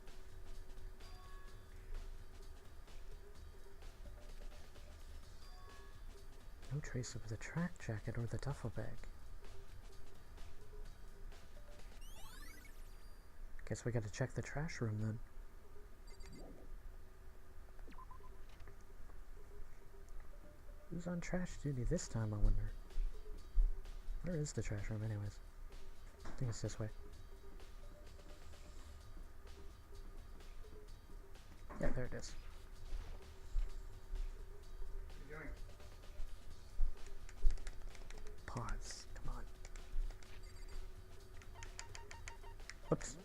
Speaker 1: No trace of the track jacket or the duffel bag. Guess we gotta check the trash room then. Who's on trash duty this time, I wonder? Where is the trash room anyways? I think it's this way. Yeah, there it is.
Speaker 4: What are you doing?
Speaker 1: Pause. Come on. Whoops.